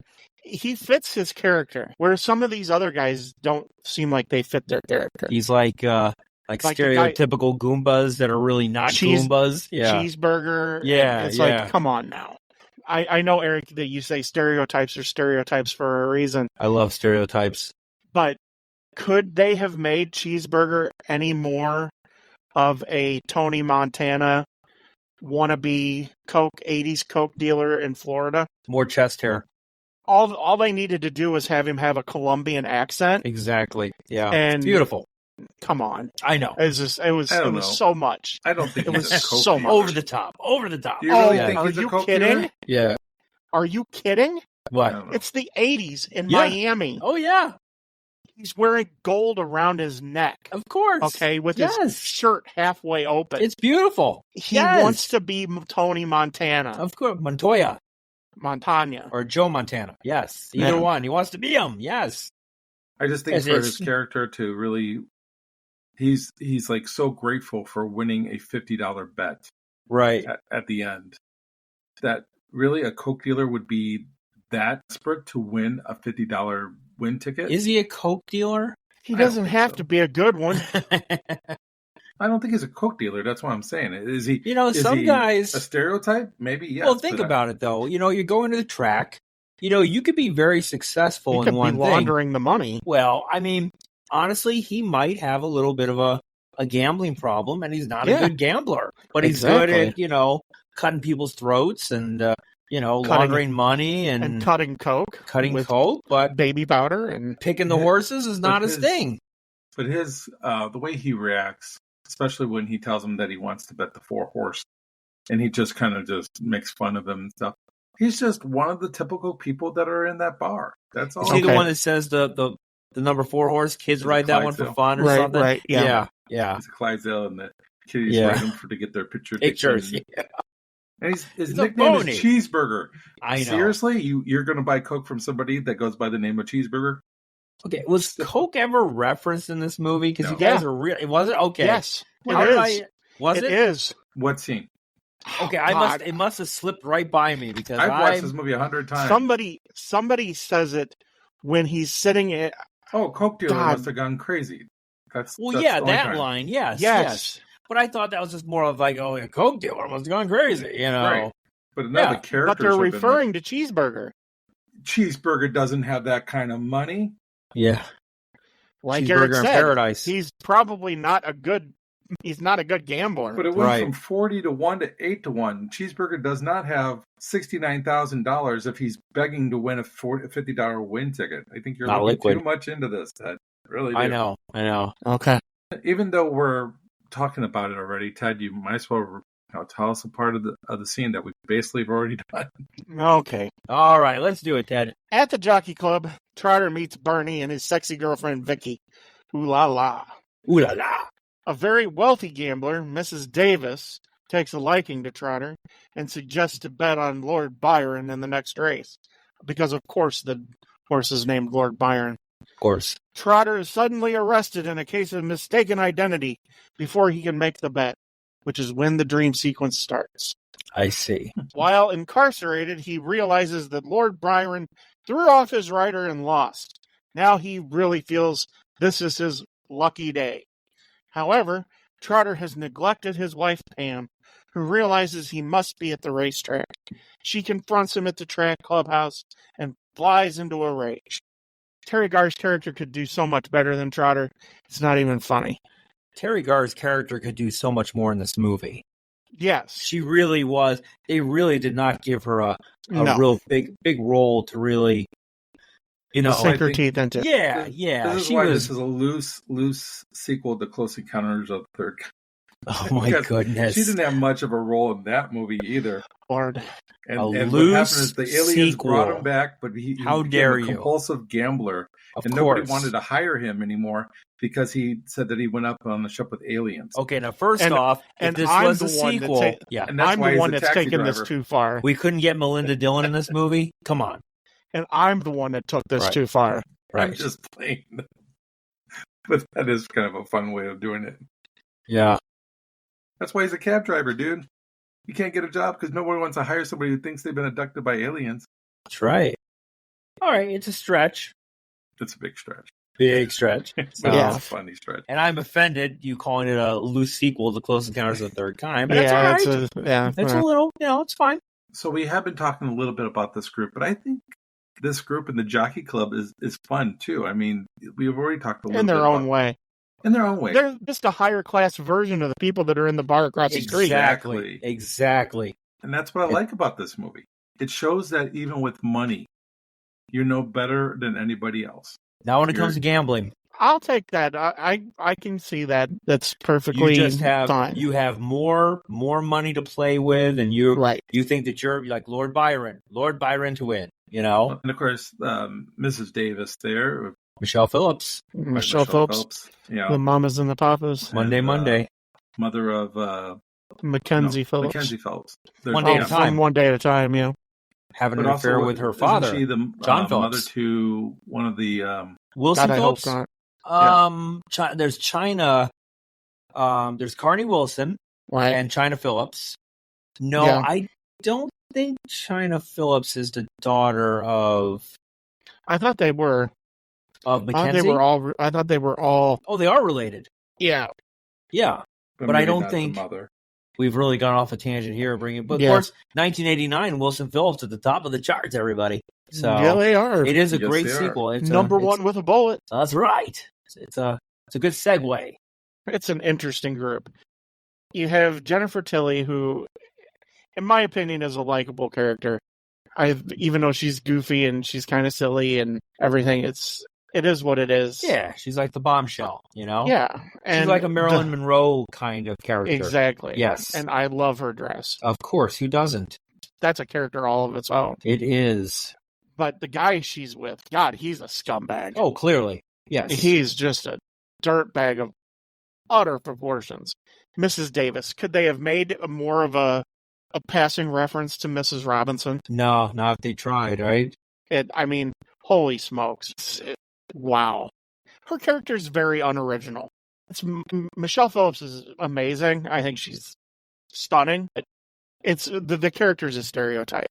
He fits his character, where some of these other guys don't seem like they fit their character. He's like stereotypical Goombas that are really not Goombas. Yeah. Cheeseburger. Yeah, it's like, come on now. I know, Eric, that you say stereotypes are stereotypes for a reason. I love stereotypes. But could they have made Cheeseburger any more of a Tony Montana wannabe 80s Coke dealer in Florida? More chest hair. All they needed to do was have him have a Colombian accent. Exactly. Yeah. And it's beautiful. Come on. I know. It was so much. I don't think it was so much. Over the top. Do you really think are he's a you Coke kidding? dealer? Yeah. Are you kidding? What? It's the 80s in Miami. Oh, yeah. He's wearing gold around his neck. Of course. Okay, with his shirt halfway open. It's beautiful. He wants to be Tony Montana. Of course. Montoya. Montana. Or Joe Montana. Yes. Either one. He wants to be him. Yes. I just think for his character to really... He's like so grateful for winning a $50 bet. Right. At the end. That really a Coke dealer would be that desperate to win a $50 win ticket. Is he a Coke dealer? He doesn't have to be a good one. I don't think he's a Coke dealer. That's what I'm saying. Is he? Some guys a stereotype. Maybe yes. Well, think about it though. You're going to the track. You could be very successful in one thing. Laundering the money. Well, I mean, honestly, he might have a little bit of a gambling problem, and he's not a good gambler. But he's good at cutting people's throats and laundering money and cutting coke, with coke, but baby powder and picking the horses is not his thing. But his the way he reacts, especially when he tells him that he wants to bet the 4-horse, and he just kind of just makes fun of him and stuff. He's just one of the typical people that are in that bar. That's all. Is he the one that says the number 4-horse kids ride that one for fun or something? Right, yeah. It's a Clydesdale, and the kiddies ride him to get their pictures. Yeah. And his nickname is Cheeseburger. I know. Seriously, you're going to buy Coke from somebody that goes by the name of Cheeseburger? Okay, was Coke ever referenced in this movie? Because you guys are real. Was it? Okay. Yes, it is. What scene? Okay, it must have slipped right by me because I've watched this movie 100 times. Somebody says it when he's sitting at. Oh, Coke dealer must have gone crazy. That's that line, yes. But I thought that was just more of like, a Coke dealer must have gone crazy, Right. But another character. But they're referring to Cheeseburger. Cheeseburger doesn't have that kind of money. Yeah. Like Eric said, Paradise. He's probably not a good. He's not a good gambler. But it went from 40 to 1 to 8 to 1. Cheeseburger does not have $69,000 if he's begging to win a $50 win ticket. I think you're looking too much into this, Ted. Really do. I know. Okay. Even though we're talking about it already, Ted, you might as well tell us a part of the scene that we basically have already done. Okay. All right, let's do it, Ted. At the Jockey Club, Trotter meets Bernie and his sexy girlfriend, Vicky. Ooh la la. Ooh la la. A very wealthy gambler, Mrs. Davis, takes a liking to Trotter and suggests to bet on Lord Byron in the next race. Because, of course, the horse is named Lord Byron. Of course. Trotter is suddenly arrested in a case of mistaken identity before he can make the bet, which is when the dream sequence starts. I see. While incarcerated, he realizes that Lord Byron threw off his rider and lost. Now he really feels this is his lucky day. However, Trotter has neglected his wife, Pam, who realizes he must be at the racetrack. She confronts him at the track clubhouse and flies into a rage. Terry Garr's character could do so much better than Trotter. It's not even funny. Terry Garr's character could do so much more in this movie. Yes. She really was. They really did not give her a real big role to really, sink her teeth into. Yeah. This is a loose sequel to Close Encounters of the Third Kind. Oh my goodness. She didn't have much of a role in that movie either. Lord. And what happened is the aliens brought him back, but he became a compulsive gambler. Nobody wanted to hire him anymore because he said that he went up on the ship with aliens. Okay, now first off, if this was a sequel, and that's I'm why the one he's a that's taxi taken driver. this too far. We couldn't get Melinda Dillon in this movie? Come on. And I'm the one that took this too far. Right. I'm just playing. But that is kind of a fun way of doing it. Yeah. That's why he's a cab driver, dude. You can't get a job because nobody wants to hire somebody who thinks they've been abducted by aliens. That's right. All right, it's a stretch. It's a big stretch. Big stretch. It's a funny stretch. And I'm offended you calling it a loose sequel to Close Encounters of the Third Kind. But that's all right. It's a little, it's fine. So we have been talking a little bit about this group, but I think this group in the Jockey Club is fun too. I mean, we've already talked a little bit in their own way. In their own way. They're just a higher class version of the people that are in the bar across the street. Exactly. And that's what I like about this movie. It shows that even with money, you're no better than anybody else. Now when it comes to gambling. I'll take that. I can see that. That's perfectly fine. You have more money to play with, and you think that you're like Lord Byron to win, And of course, Mrs. Davis there. Michelle Phillips. Yeah. The mamas and the papas. Monday. Mother of Mackenzie Phillips. Mackenzie Phillips. One day at a time. From One Day at a Time, yeah. Having an affair with her father, she the John Phillips. Mother to one of the Wilson Phillips. Yeah. There's China. There's Carney Wilson and China Phillips. No, I don't think China Phillips is the daughter of. I thought they were. Of Mackenzie? I thought they were all. Oh, they are related. Yeah. Yeah. But I don't think we've really gone off a tangent here. But of course, 1989, Wilson Phillips at the top of the charts, everybody. So yeah, they are. It is a great sequel. It's number one with a bullet. That's right. It's a good segue. It's an interesting group. You have Jennifer Tilly, who, in my opinion, is a likable character. even though she's goofy and she's kind of silly and everything, it is what it is. Yeah, she's like the bombshell, Yeah. She's like a Marilyn Monroe kind of character. Exactly. Yes. And I love her dress. Of course, who doesn't? That's a character all of its own. It is. But the guy she's with, God, he's a scumbag. Oh, clearly. Yes. He's just a dirtbag of utter proportions. Mrs. Davis, could they have made more of a passing reference to Mrs. Robinson? No, not if they tried, right? Holy smokes. Wow. Her character is very unoriginal. Michelle Phillips is amazing. I think she's stunning. It's the character is a stereotype.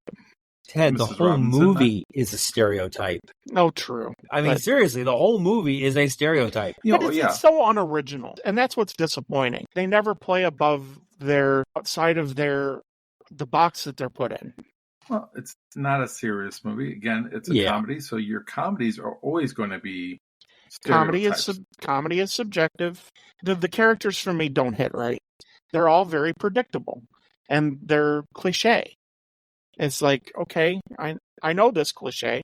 Ted, Mrs. the whole Robinson, movie is a stereotype. No, true. Seriously, the whole movie is a stereotype. It's so unoriginal, and that's what's disappointing. They never play outside of the box that they're put in. Well, it's not a serious movie. Again, it's a comedy, so your comedies are always going to be stereotypes. Comedy is subjective. The characters for me don't hit right. They're all very predictable, and they're cliche. It's like, okay, I know this cliche.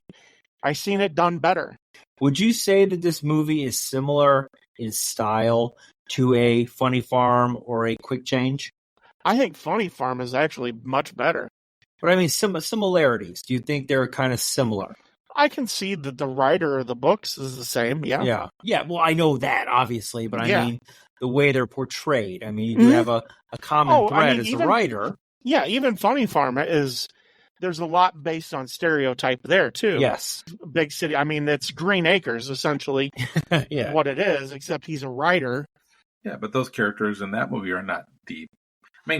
I've seen it done better. Would you say that this movie is similar in style to a Funny Farm or a Quick Change? I think Funny Farm is actually much better. But similarities. Do you think they're kind of similar? I can see that the writer of the books is the same, yeah. Yeah, well, I know that, obviously, but I mean, the way they're portrayed. You do have a common thread as a writer. Yeah, even Funny Farm there's a lot based on stereotype there, too. Yes. Big city. It's Green Acres, essentially, what it is, except he's a writer. Yeah, but those characters in that movie are not deep.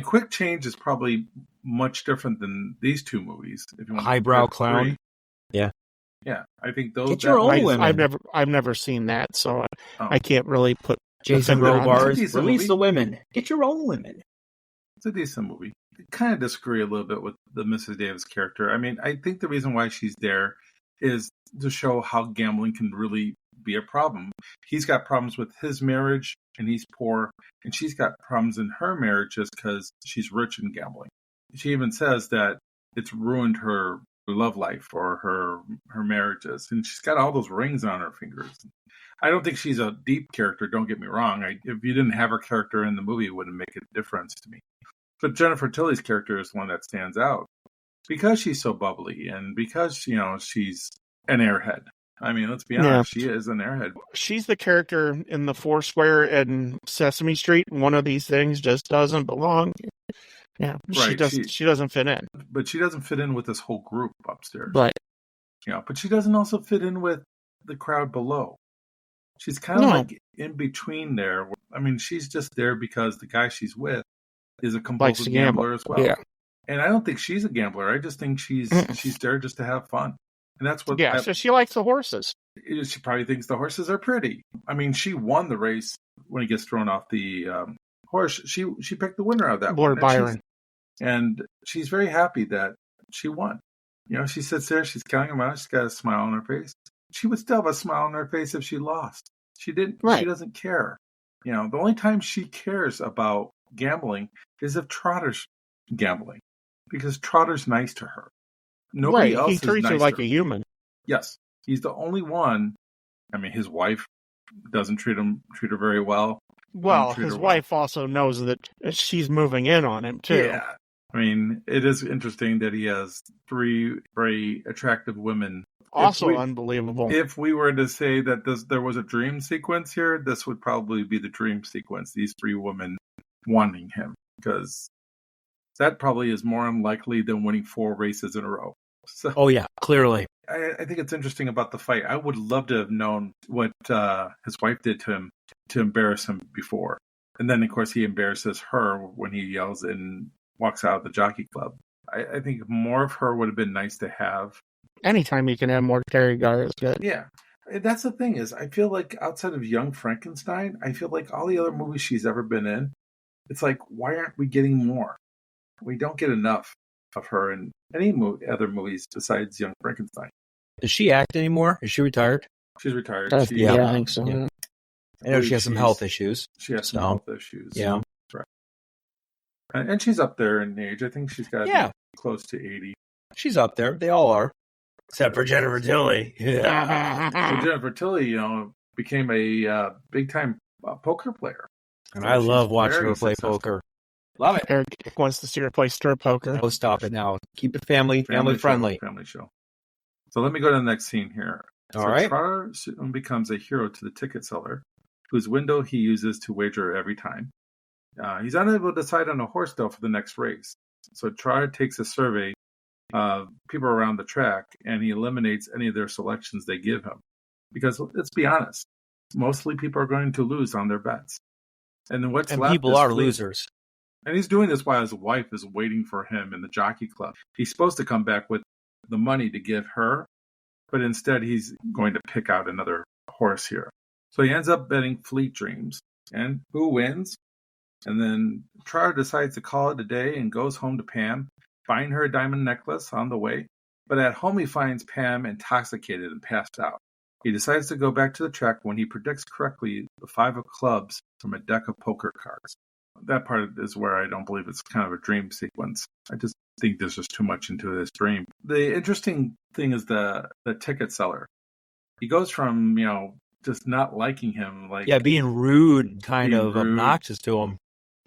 Quick Change is probably much different than these two movies. If you want Highbrow Clown. Yeah. Yeah, I think those. Get your own women. I've never seen that, so I can't really put Jason Robards. Release movie. The women. Get your own women. It's a decent movie. I kind of disagree a little bit with the Mrs. Davis character. I think the reason why she's there is to show how gambling can really be a problem. He's got problems with his marriage, and he's poor, and she's got problems in her marriage just because she's rich in gambling. She even says that it's ruined her love life or her marriages, and she's got all those rings on her fingers. I don't think she's a deep character, don't get me wrong. If you didn't have her character in the movie, it wouldn't make a difference to me. But Jennifer Tilly's character is one that stands out because she's so bubbly and because, she's an airhead. Let's be honest, she is an airhead. She's the character in the Foursquare and Sesame Street. One of these things just doesn't belong. Yeah, right. She doesn't fit in. But she doesn't fit in with this whole group upstairs. Right. But she doesn't also fit in with the crowd below. She's kind of like in between there. She's just there because the guy she's with is a compulsive gambler as well. Yeah. And I don't think she's a gambler. I just think she's there just to have fun. And that's what. Yeah, so she likes the horses. She probably thinks the horses are pretty. She won the race when he gets thrown off the horse. She picked the winner out of that. Lord Byron. And she's very happy that she won. She sits there, she's counting them out, she's got a smile on her face. She would still have a smile on her face if she lost. She didn't. Right. She doesn't care. The only time she cares about gambling is if Trotter's gambling, because Trotter's nice to her. Nobody else is nice to her. He treats her like a human. Yes, he's the only one. His wife doesn't treat her very well. Well, his wife also knows that she's moving in on him too. Yeah, it is interesting that he has 3 very attractive women. Also unbelievable. If we were to say that there was a dream sequence here, this would probably be the dream sequence. These 3 women wanting him, because that probably is more unlikely than winning 4 races in a row. So, oh yeah, clearly. I think it's interesting about the fight. I would love to have known what his wife did to him to embarrass him before. And then, of course, he embarrasses her when he yells and walks out of the jockey club. I think more of her would have been nice to have. Anytime you can have more Terry Gar is good. Yeah. That's the thing is, I feel like outside of Young Frankenstein, I feel like all the other movies she's ever been in, it's like, why aren't we getting more? We don't get enough of her in any other movies besides Young Frankenstein. Does she act anymore? Is she retired? She's retired. I think so. Yeah. I know she has some health issues. She has some health issues. Yeah. That's right. And she's up there in age. I think she's got close to 80. she's up there. They all are. Except for Jennifer Tilly. Yeah. So Jennifer Tilly, became a big-time poker player. And So I she's love watching very her play successful. poker. Love it. Eric wants to see her play stir poker. Oh, stop it now. Keep it family friendly. Family show. So let me go to the next scene here. All right. Trotter soon becomes a hero to the ticket seller, whose window he uses to wager every time. He's unable to decide on a horse, though, for the next race. So Trotter takes a survey of people around the track, and he eliminates any of their selections they give him. Because, let's be honest, mostly people are going to lose on their bets. And then what's left people is are Fleet. losers. And he's doing this while his wife is waiting for him in the jockey club. He's supposed to come back with the money to give her, but instead he's going to pick out another horse here. So he ends up betting Fleet Dreams. And who wins? And then Trotter decides to call it a day and goes home to Pam, buying her a diamond necklace on the way. But at home he finds Pam intoxicated and passed out. He decides to go back to the track when he predicts correctly the 5 of clubs from a deck of poker cards. That part is where I don't believe it's kind of a dream sequence. I just think there's just too much into this dream. The interesting thing is the ticket seller. He goes from, just not liking him, being rude, kind of obnoxious to him,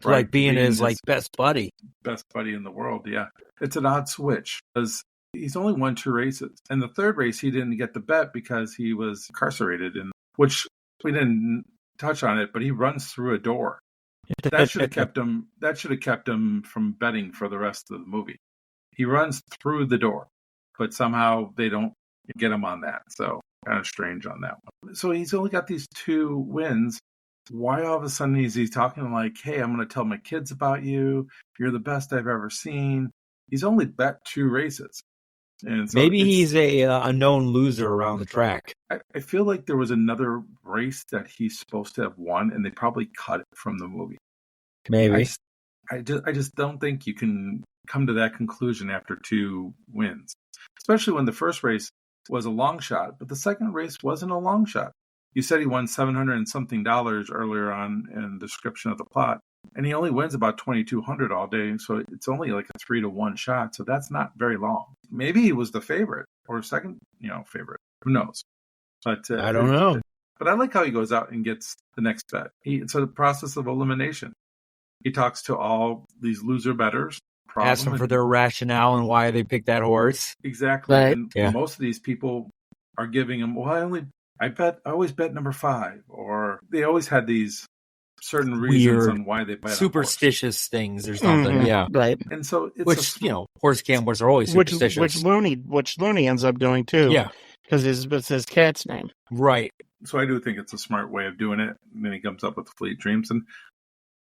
to right, being his best buddy. Best buddy in the world, yeah. It's an odd switch because he's only won 2 races. And the third race, he didn't get the bet because he was incarcerated, which we didn't touch on it, but he runs through a door. That should have kept him. That should have kept him from betting for the rest of the movie. He runs through the door, but somehow they don't get him on that. So kind of strange on that one. So he's only got these 2 wins. Why all of a sudden is he talking like, "Hey, I'm going to tell my kids about you. You're the best I've ever seen." He's only bet 2 races, and so maybe he's a known loser around the track. I feel like there was another race that he's supposed to have won, and they probably cut it from the movie. Maybe. I just don't think you can come to that conclusion after 2 wins, especially when the first race was a long shot, but the second race wasn't a long shot. You said he won $700 and something earlier on in the description of the plot, and he only wins about $2,200 all day, so it's only like a 3-to-1 shot, so that's not very long. Maybe he was the favorite or second, favorite. Who knows? But I don't know. But I like how he goes out and gets the next bet. It's a process of elimination. He talks to all these loser bettors. Ask them for their rationale and why they picked that horse. Exactly. Right. And most of these people are giving him, I always bet number 5, or they always had these certain reasons on why they bet superstitious things or something. Mm-hmm. Yeah. Right. And so it's horse gamblers are always superstitious. Which Looney ends up doing too. Yeah. Because it's his cat's name. Right. So I do think it's a smart way of doing it. And then he comes up with Fleet Dreams. And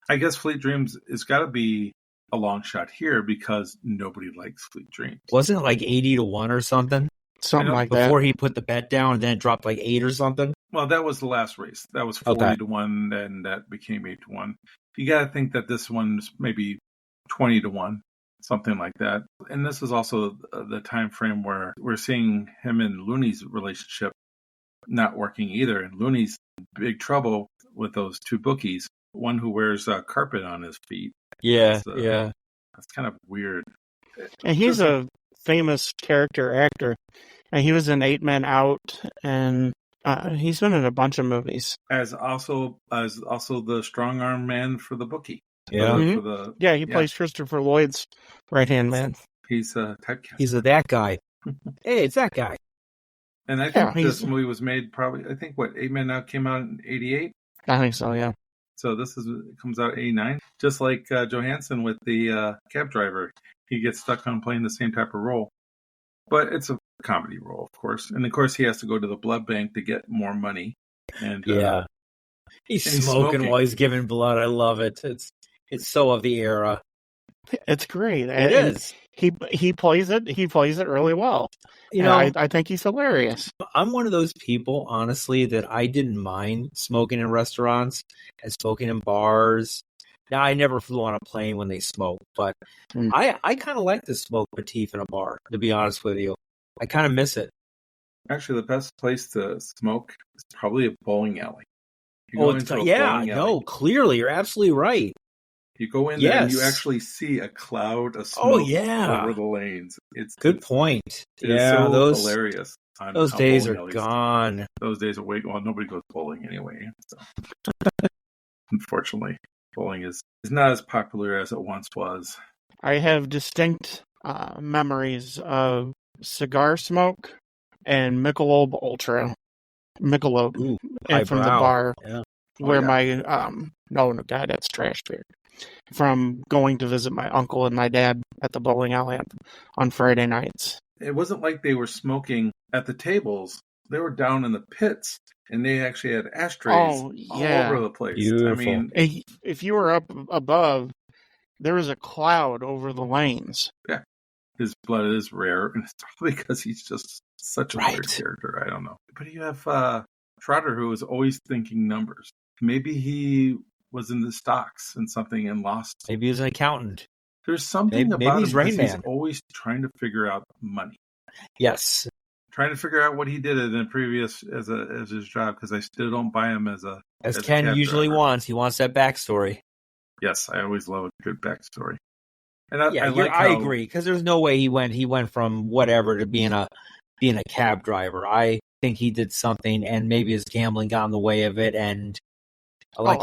I guess Fleet Dreams has got to be a long shot here because nobody likes Fleet Dreams. Wasn't it like 80-1 or something? Something like that. Before he put the bet down and then it dropped like 8 or something? Well, that was the last race. That was 40-1, and that became 8-1. You got to think that this one's maybe 20-1, something like that. And this is also the time frame where we're seeing him and Looney's relationship not working either. And Looney's in big trouble with those 2 bookies. One who wears carpet on his feet. Yeah, That's kind of weird. And he's a famous character actor. And he was in 8 Men Out, and he's been in a bunch of movies. As also the strong arm man for the bookie. Yeah. He plays Christopher Lloyd's right-hand man. He's a typecast. He's that guy. Hey, it's that guy. And I think this movie was made 8 Men Out came out in 88? I think so, yeah. So comes out 89. Just like Johansson with the cab driver. He gets stuck on playing the same type of role. But it's a comedy role, of course. And of course he has to go to the blood bank to get more money. And he's smoking while he's giving blood. I love it. It's so of the era. It's great. It is. He plays it. He plays it really well. I think he's hilarious. I'm one of those people, honestly, that I didn't mind smoking in restaurants and smoking in bars. Now, I never flew on a plane when they smoke, but I kind of like to smoke Patif in a bar, to be honest with you. I kind of miss it. Actually, the best place to smoke is probably a bowling alley. Clearly, you're absolutely right. You go in there and you Yes. actually see a cloud of Oh, smoke yeah. over the lanes. Good point. It is so hilarious. On those how days bowling are alleys- gone. Those days are way gone. Nobody goes bowling anyway. So. Unfortunately, bowling is not as popular as it once was. I have distinct memories of cigar smoke and Michelob Ultra. Michelob. Ooh, And from the highbrow. bar Yeah. where yeah. my no, God, that's trash beer. From going to visit my uncle and my dad at the bowling alley on Friday nights. It wasn't like they were smoking at the tables. They were down in the pits, and they actually had ashtrays all over the place. Beautiful. I mean, if you were up above, there was a cloud over the lanes. yeah, his blood is rare, and it's probably because he's just such a weird character. I don't know. But you have Trotter, who is always thinking numbers. Maybe he was in the stocks and something and lost. Maybe he's an accountant. There's something about he's him Rain because Man. he's always trying to figure out money. Yes. Trying to figure out what he did in previous as his job, because I still don't buy him as Ken a cab usually driver. wants. He wants that backstory. Yes, I always love a good backstory. And I agree, because there's no way he went from whatever to being a cab driver. I think he did something, and maybe his gambling got in the way of it, and like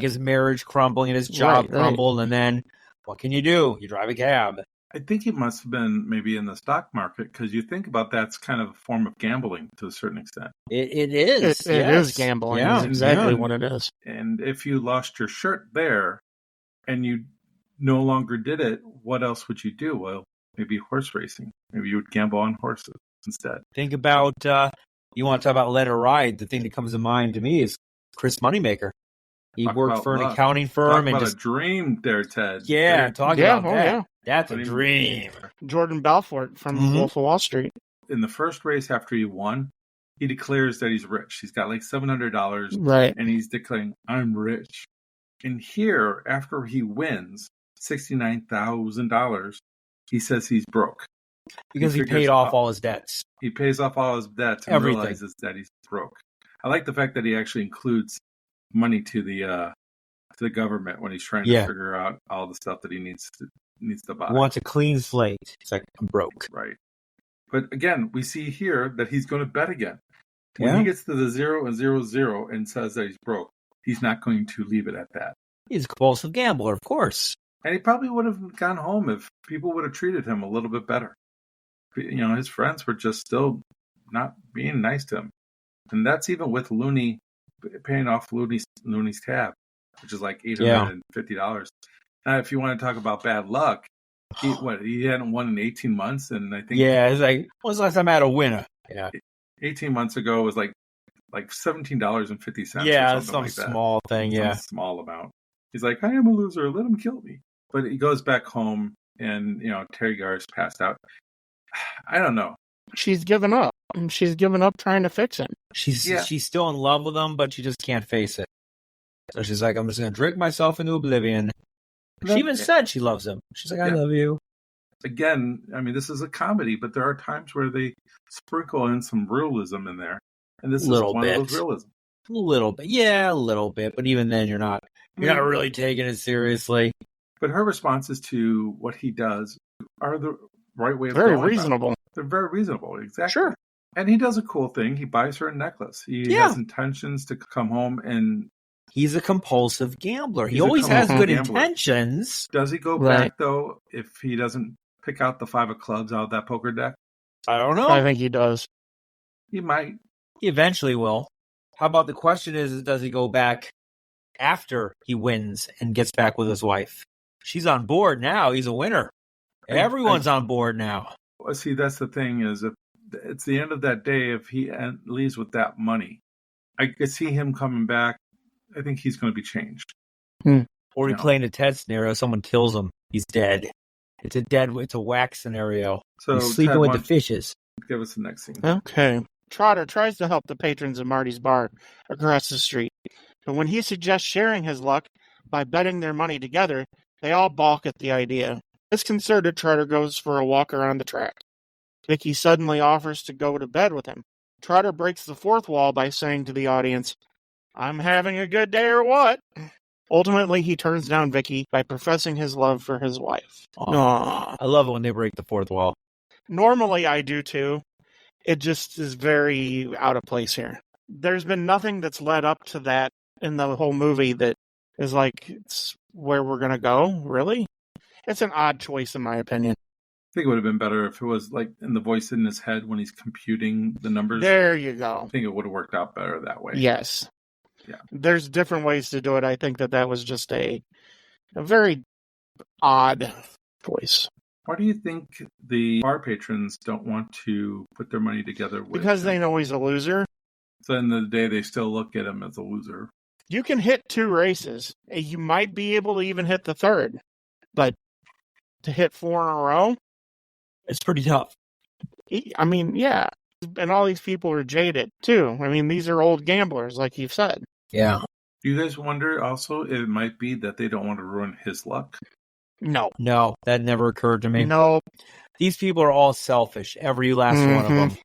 his marriage crumbling and his job crumbled, and then what can you do? You drive a cab. I think he must have been maybe in the stock market, because you think about that's kind of a form of gambling to a certain extent. It is. It is gambling. Yeah, is exactly what it is. And if you lost your shirt there and you no longer did it, what else would you do? Well, maybe horse racing. Maybe you would gamble on horses instead. Think about, you want to talk about Let It Ride. The thing that comes to mind to me is Chris Moneymaker. He worked for an accounting firm. Talk about a dream there, Ted. Yeah, talking about that. Yeah. That's a dream. Jordan Belfort from Wolf of Wall Street. In the first race after he won, he declares that he's rich. He's got like $700. Right. And he's declaring, I'm rich. And here, after he wins $69,000, he says he's broke. Because he paid off all his debts. He pays off all his debts and realizes that he's broke. I like the fact that he actually includes money to the government when he's trying to figure out all the stuff that he needs to buy. He wants a clean slate. It's like, I'm broke. Right. But again, we see here that he's going to bet again. When he gets to the 0 and 0 and says that he's broke, he's not going to leave it at that. He's a compulsive gambler, of course. And he probably would have gone home if people would have treated him a little bit better. You know, his friends were just still not being nice to him. And that's even with Looney paying off Looney's tab, which is like $850. Now, if you want to talk about bad luck, he hadn't won in 18 months, and I think it's like, when's the last time I had a winner? Yeah, 18 months ago was like $17.50. Yeah, or some like that. small thing. Some small amount. He's like, I am a loser. Let him kill me. But he goes back home, and Terry Garr's passed out. I don't know. She's given up. She's given up trying to fix him. She's still in love with him, but she just can't face it. So she's like, I'm just going to drink myself into oblivion. She even said she loves him. She's like, I love you. Again, I mean, this is a comedy, but there are times where they sprinkle in some realism in there. And this is one of those realism. A little bit. Yeah, a little bit. But even then, you're not really taking it seriously. But her responses to what he does are the right way of very reasonable. They're very reasonable, exactly. Sure. And he does a cool thing. He buys her a necklace. He has intentions to come home and... He's a compulsive gambler. He always has good intentions. Does he go back, though, if he doesn't pick out the 5 of clubs out of that poker deck? I don't know. I think he does. He might. He eventually will. How about the question is does he go back after he wins and gets back with his wife? She's on board now. He's a winner. Everyone's on board now. Well, see, that's the thing is, if it's the end of that day, if he leaves with that money, I could see him coming back. I think he's going to be changed. Or he playing a Ted scenario. Someone kills him. He's dead. It's a whack scenario. So he's sleeping with the fishes. Give us the next scene. Okay. Trotter tries to help the patrons of Marty's bar across the street. But when he suggests sharing his luck by betting their money together, they all balk at the idea. Disconcerted, Trotter goes for a walk around the track. Vicky suddenly offers to go to bed with him. Trotter breaks the fourth wall by saying to the audience, I'm having a good day or what? Ultimately, he turns down Vicky by professing his love for his wife. Aww. I love it when they break the fourth wall. Normally, I do too. It just is very out of place here. There's been nothing that's led up to that in the whole movie that is like, it's where we're going to go. Really? It's an odd choice, in my opinion. I think it would have been better if it was like in the voice in his head when he's computing the numbers. There you go. I think it would have worked out better that way. Yes. Yeah. There's different ways to do it. I think that was just a very odd choice. Why do you think the bar patrons don't want to put their money together with Because him? they know he's a loser. So at the end of the day, they still look at him as a loser. You can hit 2 races. You might be able to even hit the 3rd. But to hit 4 in a row? It's pretty tough. I mean, yeah. And all these people are jaded, too. I mean, these are old gamblers, like you've said. Yeah. Do you guys wonder also if it might be that they don't want to ruin his luck? No. No, that never occurred to me. No. These people are all selfish. Every last one of them.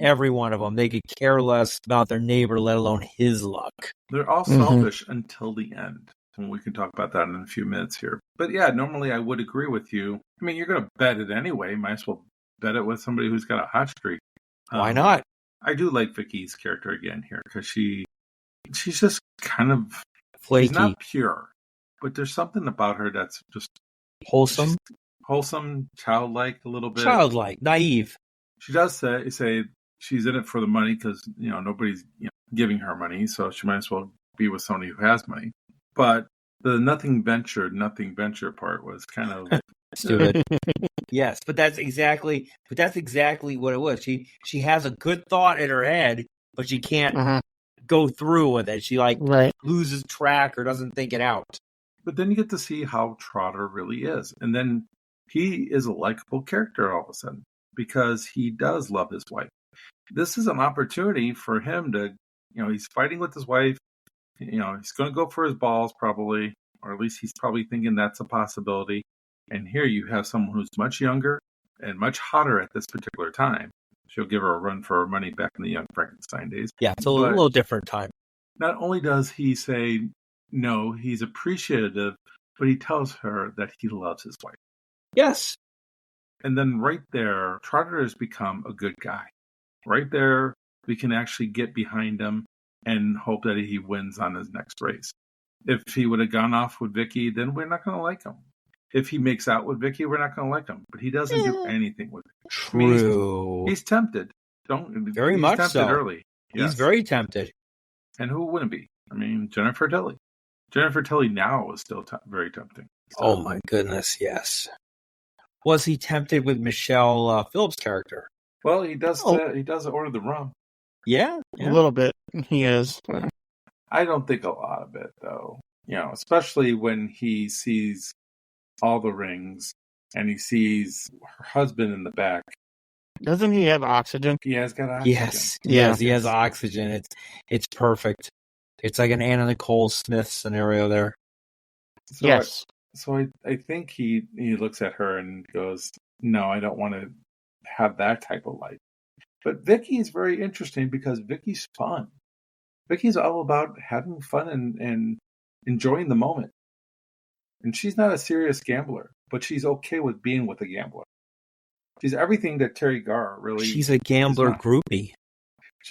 Every one of them. They could care less about their neighbor, let alone his luck. They're all selfish until the end. And we can talk about that in a few minutes here. But yeah, normally I would agree with you. I mean, you're going to bet it anyway. Might as well bet it with somebody who's got a hot streak. Why not? I do like Vicky's character again here because she's just kind of flaky. She's not pure, but there's something about her that's just wholesome, childlike a little bit. Childlike, naive. She does say she's in it for the money because nobody's giving her money, so she might as well be with somebody who has money. But the nothing ventured part was kind of stupid. Yes, but that's exactly what it was. She has a good thought in her head, but she can't go through with it. She loses track or doesn't think it out. But then you get to see how Trotter really is. And then he is a likable character all of a sudden because he does love his wife. This is an opportunity for him to, he's fighting with his wife. He's going to go for his balls probably, or at least he's probably thinking that's a possibility. And here you have someone who's much younger and much hotter at this particular time. She'll give her a run for her money back in the Young Frankenstein days. Yeah, it's a little different time. Not only does he say no, he's appreciative, but he tells her that he loves his wife. Yes. And then right there, Trotter has become a good guy. Right there, we can actually get behind him and hope that he wins on his next race. If he would have gone off with Vicky, then we're not going to like him. If he makes out with Vicky, we're not going to like him. But he doesn't do anything with Vicky. True. I mean, he's tempted. Very much tempted so. Early. Yes. He's very tempted. And who wouldn't be? I mean, Jennifer Tilly. Jennifer Tilly now is still very tempting. So. Oh my goodness, yes. Was he tempted with Michelle Phillips' character? Well, he does. He does order the rum. Yeah, a little bit. He is. I don't think a lot of it, though. Especially when he sees all the rings and he sees her husband in the back. Doesn't he have oxygen? He has got oxygen. Yes, he has oxygen. It's perfect. It's like an Anna Nicole Smith scenario there. So yes. I think he looks at her and goes, no, I don't want to have that type of life. But Vicky is very interesting because Vicky's fun. Vicky's all about having fun and enjoying the moment. And she's not a serious gambler, but she's okay with being with a gambler. She's everything that Terry Garr really. She's a gambler groupie.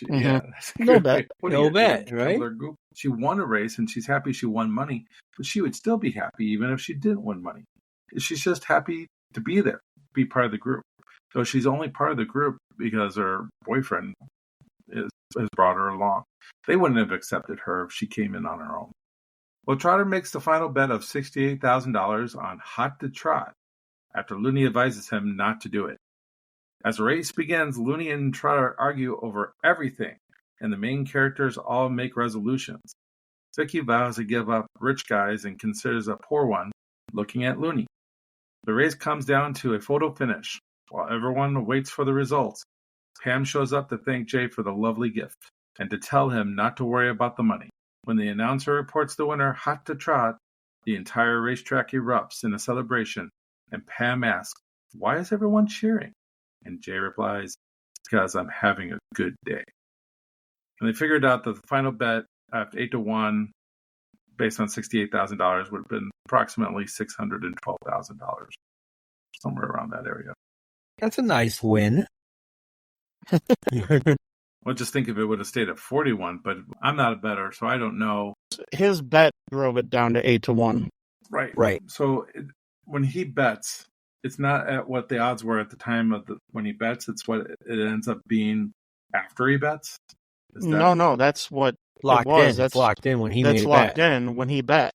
Yeah, no bet, right? Group. She won a race, and she's happy she won money. But she would still be happy even if she didn't win money. She's just happy to be there, be part of the group. So she's only part of the group because her boyfriend has brought her along. They wouldn't have accepted her if she came in on her own. Well, Trotter makes the final bet of $68,000 on Hot to Trot after Looney advises him not to do it. As the race begins, Looney and Trotter argue over everything, and the main characters all make resolutions. Vicky vows to give up rich guys and considers a poor one, looking at Looney. The race comes down to a photo finish. While everyone waits for the results, Pam shows up to thank Jay for the lovely gift and to tell him not to worry about the money. When the announcer reports the winner hot to trot, the entire racetrack erupts in a celebration, and Pam asks, "Why is everyone cheering?" And Jay replies, "Because I'm having a good day." And they figured out that the final bet, after 8-1, based on $68,000, would have been approximately $612,000, somewhere around that area. That's a nice win. Well, just think if it would have stayed at 41, but I'm not a bettor, so I don't know. His bet drove it down to 8-1. Right. So when he bets, it's not at what the odds were at the time of when he bets. It's what it ends up being after he bets. No, that's what locked it was. in. That's locked in when he that's made a locked bet. in when he bet.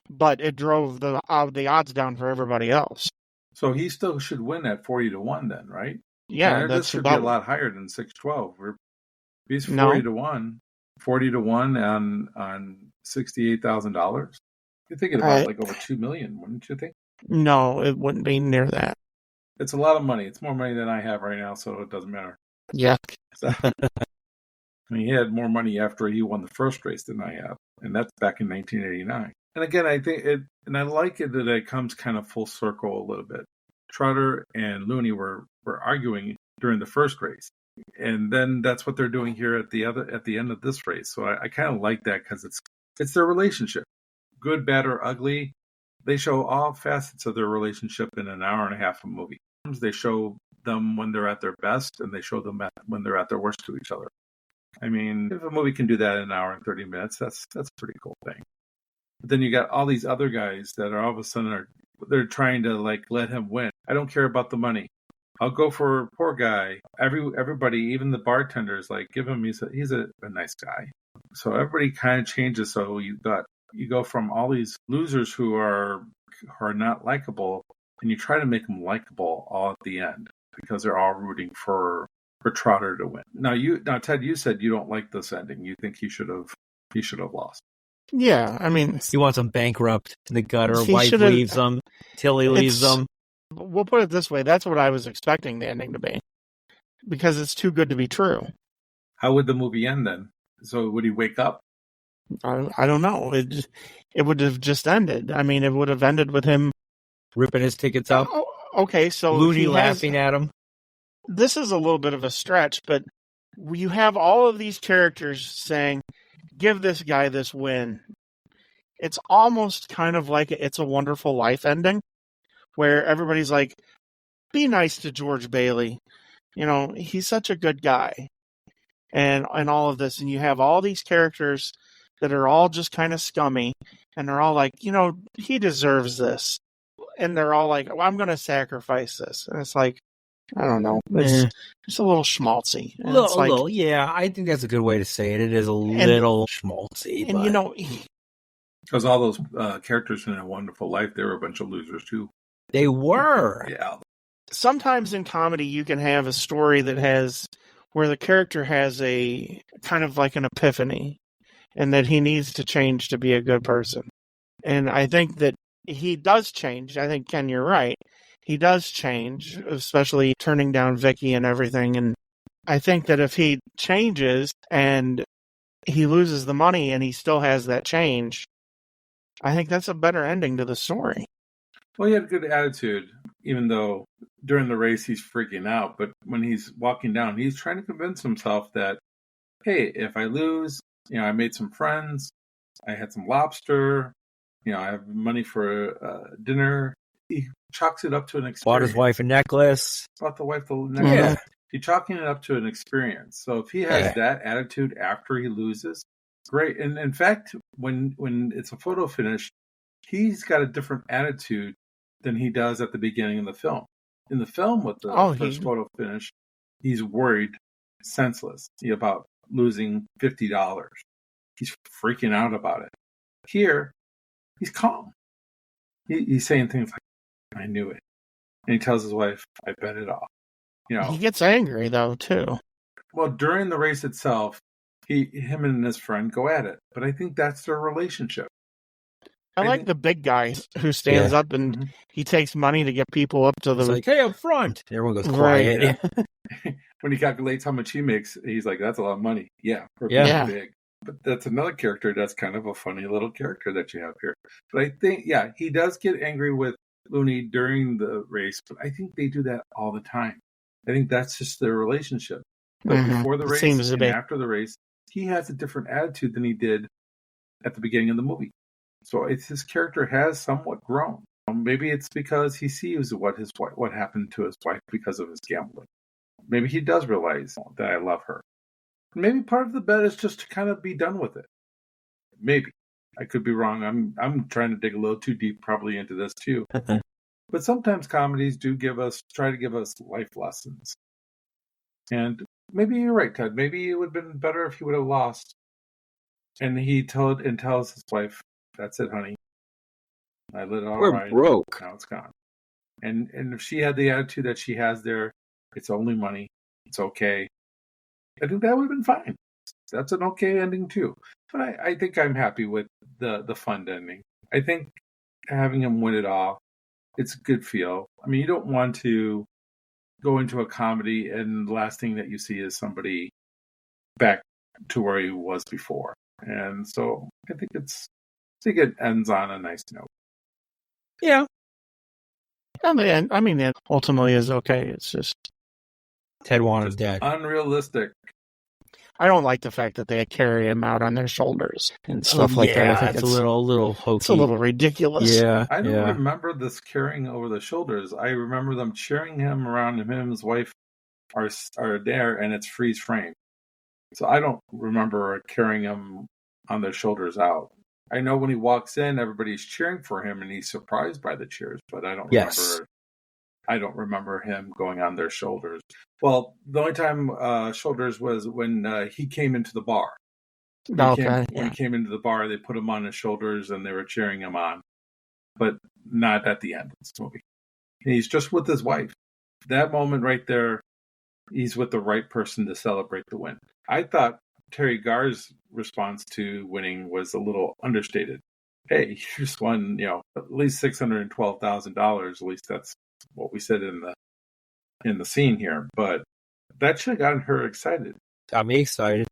But it drove the odds down for everybody else. So he still should win at 40-1 then, right? Yeah, this should be a lot higher than 612. He's 40-1 on $68,000. You're thinking about like over $2 million, wouldn't you think? No, it wouldn't be near that. It's a lot of money. It's more money than I have right now, so it doesn't matter. Yeah. So, he had more money after he won the first race than I have, and that's back in 1989. And again, I think and I like it that it comes kind of full circle a little bit. Trotter and Looney were arguing during the first race, and then that's what they're doing here at the end of this race. So I kind of like that because it's their relationship, good, bad, or ugly. They show all facets of their relationship in an hour and a half of movie. They show them when they're at their best, and they show them when they're at their worst to each other. I mean, if a movie can do that in an hour and 30 minutes, that's a pretty cool thing. But then you got all these other guys that are all of a sudden they're trying to like let him win. I don't care about the money. I'll go for a poor guy. Everybody, even the bartenders, like give him. He's a nice guy. So everybody kind of changes. So you go from all these losers who are not likable, and you try to make them likable all at the end because they're all rooting for Trotter to win. Now Ted, you said you don't like this ending. You think he should have lost. Yeah, I mean, he wants him bankrupt in the gutter. Wife leaves him. Tilly leaves them. We'll put it this way: that's what I was expecting the ending to be, because it's too good to be true. How would the movie end then? So would he wake up? I don't know. It would have just ended. I mean, it would have ended with him ripping his tickets up. Okay, so Looney laughing at him. This is a little bit of a stretch, but you have all of these characters saying, give this guy this win. It's almost kind of like It's a Wonderful Life ending, where everybody's like, be nice to George Bailey. You know, he's such a good guy. And all of this. And you have all these characters that are all just kind of scummy. And they're all like, he deserves this. And they're all like, well, I'm going to sacrifice this. And it's like, I don't know. It's a little schmaltzy. A little, yeah. I think that's a good way to say it. It is a little schmaltzy. And because all those characters in A Wonderful Life, they were a bunch of losers too. They were. Yeah. Sometimes in comedy, you can have a story where the character has a kind of like an epiphany, and that he needs to change to be a good person. And I think that he does change. I think, Ken, you're right. He does change, especially turning down Vicky and everything. And I think that if he changes and he loses the money and he still has that change, I think that's a better ending to the story. Well, he had a good attitude, even though during the race he's freaking out. But when he's walking down, he's trying to convince himself that, hey, if I lose, I made some friends. I had some lobster. I have money for dinner. He chalks it up to an experience. Bought his wife a necklace. Bought the wife the necklace. Yeah. He's chalking it up to an experience. So if he has that attitude after he loses, great. And in fact, when it's a photo finish, he's got a different attitude than he does at the beginning of the film. In the film with the first photo finish, he's worried, senseless about losing $50. He's freaking out about it. Here, he's calm. He's saying things like, I knew it. And he tells his wife, I bet it all. He gets angry, though, too. Well, during the race itself, him and his friend go at it. But I think that's their relationship. I like the big guy who stands up and he takes money to get people up to the... He's like, hey, up front. Everyone goes quiet. Right. When he calculates how much he makes, he's like, that's a lot of money. Yeah. Big. But that's another character that's kind of a funny little character that you have here. But I think, he does get angry with Looney during the race, but I think they do that all the time. I think that's just their relationship. But before the race and after the race, he has a different attitude than he did at the beginning of the movie. So his character has somewhat grown. Maybe it's because he sees what happened to his wife because of his gambling. Maybe he does realize that I love her. Maybe part of the bet is just to kind of be done with it. Maybe. I could be wrong. I'm trying to dig a little too deep probably into this too. But sometimes comedies do try to give us life lessons. And maybe you're right, Ted. Maybe it would have been better if he would have lost. And he tells his wife, "That's it, honey. I let it all We're ride. broke." Now it's gone." And if she had the attitude that she has there, it's only money. It's okay. I think that would have been fine. That's an okay ending too. But I think I'm happy with the fun ending. I think having him win it all, it's a good feel. I mean, you don't want to go into a comedy and the last thing that you see is somebody back to where he was before. And so I think it ends on a nice note. Yeah. I mean, it ultimately is okay. It's just Ted wanted dead. Unrealistic. I don't like the fact that they carry him out on their shoulders and stuff like that. I think it's a little hokey. It's a little ridiculous. Yeah. I don't remember this carrying over the shoulders. I remember them cheering him around, and him and his wife are there, and it's freeze frame. So I don't remember carrying him on their shoulders out. I know when he walks in, everybody's cheering for him, and he's surprised by the cheers. But I don't remember him going on their shoulders. Well, the only time shoulders was when he came into the bar. When he came into the bar, they put him on his shoulders and they were cheering him on. But not at the end of this movie. He's just with his wife. That moment right there, he's with the right person to celebrate the win. I thought Terry Garr's response to winning was a little understated. Hey, you just won, at least $612,000. At least that's what we said in the scene here. But that should have gotten her excited. Got me excited.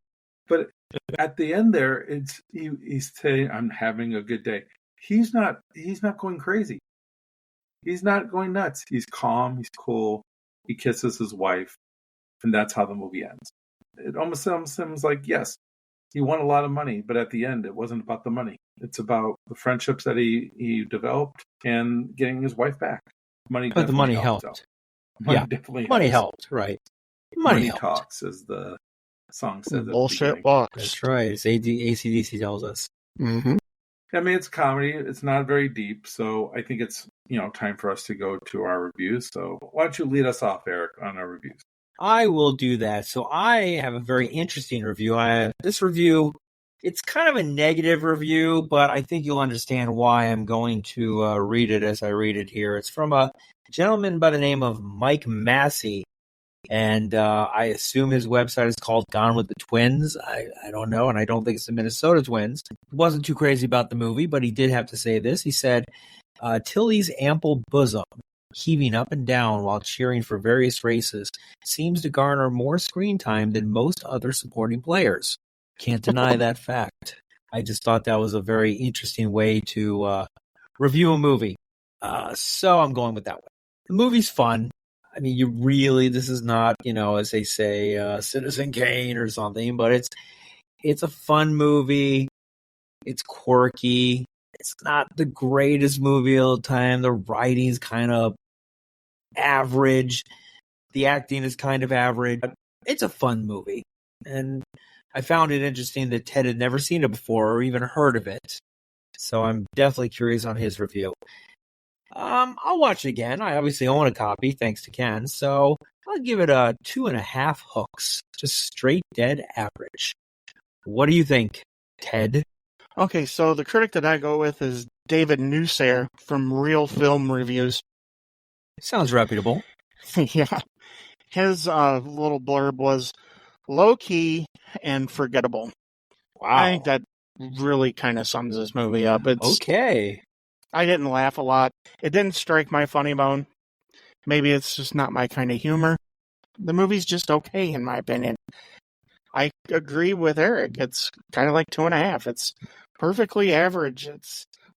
But at the end there, he's saying, "I'm having a good day." He's not going crazy. He's not going nuts. He's calm. He's cool. He kisses his wife, and that's how the movie ends. It almost seems like, yes, he won a lot of money, but at the end, it wasn't about the money. It's about the friendships that he developed and getting his wife back. But the money helped. Money helped, right? Money helped. talks, as the song says. Bullshit walks. That's right. As AC/DC tells us. Mm-hmm. I mean, it's comedy. It's not very deep, so I think it's time for us to go to our reviews. So why don't you lead us off, Eric, on our reviews? I will do that. So I have a very interesting review. This review, it's kind of a negative review, but I think you'll understand why I'm going to read it as I read it here. It's from a gentleman by the name of Mike Massey, and I assume his website is called Gone with the Twins. I don't know, and I don't think it's the Minnesota Twins. He wasn't too crazy about the movie, but he did have to say this. He said, Tilly's ample bosom, heaving up and down while cheering for various races, seems to garner more screen time than most other supporting players. Can't deny that fact. I just thought that was a very interesting way to review a movie. So I'm going with that one. The movie's fun. I mean, this is not, as they say, Citizen Kane or something, but it's a fun movie. It's quirky. It's not the greatest movie all the time. The writing's kind of average. The acting is kind of average. It's a fun movie. And I found it interesting that Ted had never seen it before or even heard of it. So I'm definitely curious on his review. I'll watch it again. I obviously own a copy, thanks to Ken. So I'll give it a 2.5 hooks. Just straight dead average. What do you think, Ted? Okay, so the critic that I go with is David Newsair from Real Film Reviews. Sounds reputable. Yeah. His little blurb was low-key and forgettable. Wow. I think that really kind of sums this movie up. Okay. I didn't laugh a lot. It didn't strike my funny bone. Maybe it's just not my kind of humor. The movie's just okay, in my opinion. I agree with Eric. It's kind of like 2.5. It's perfectly average.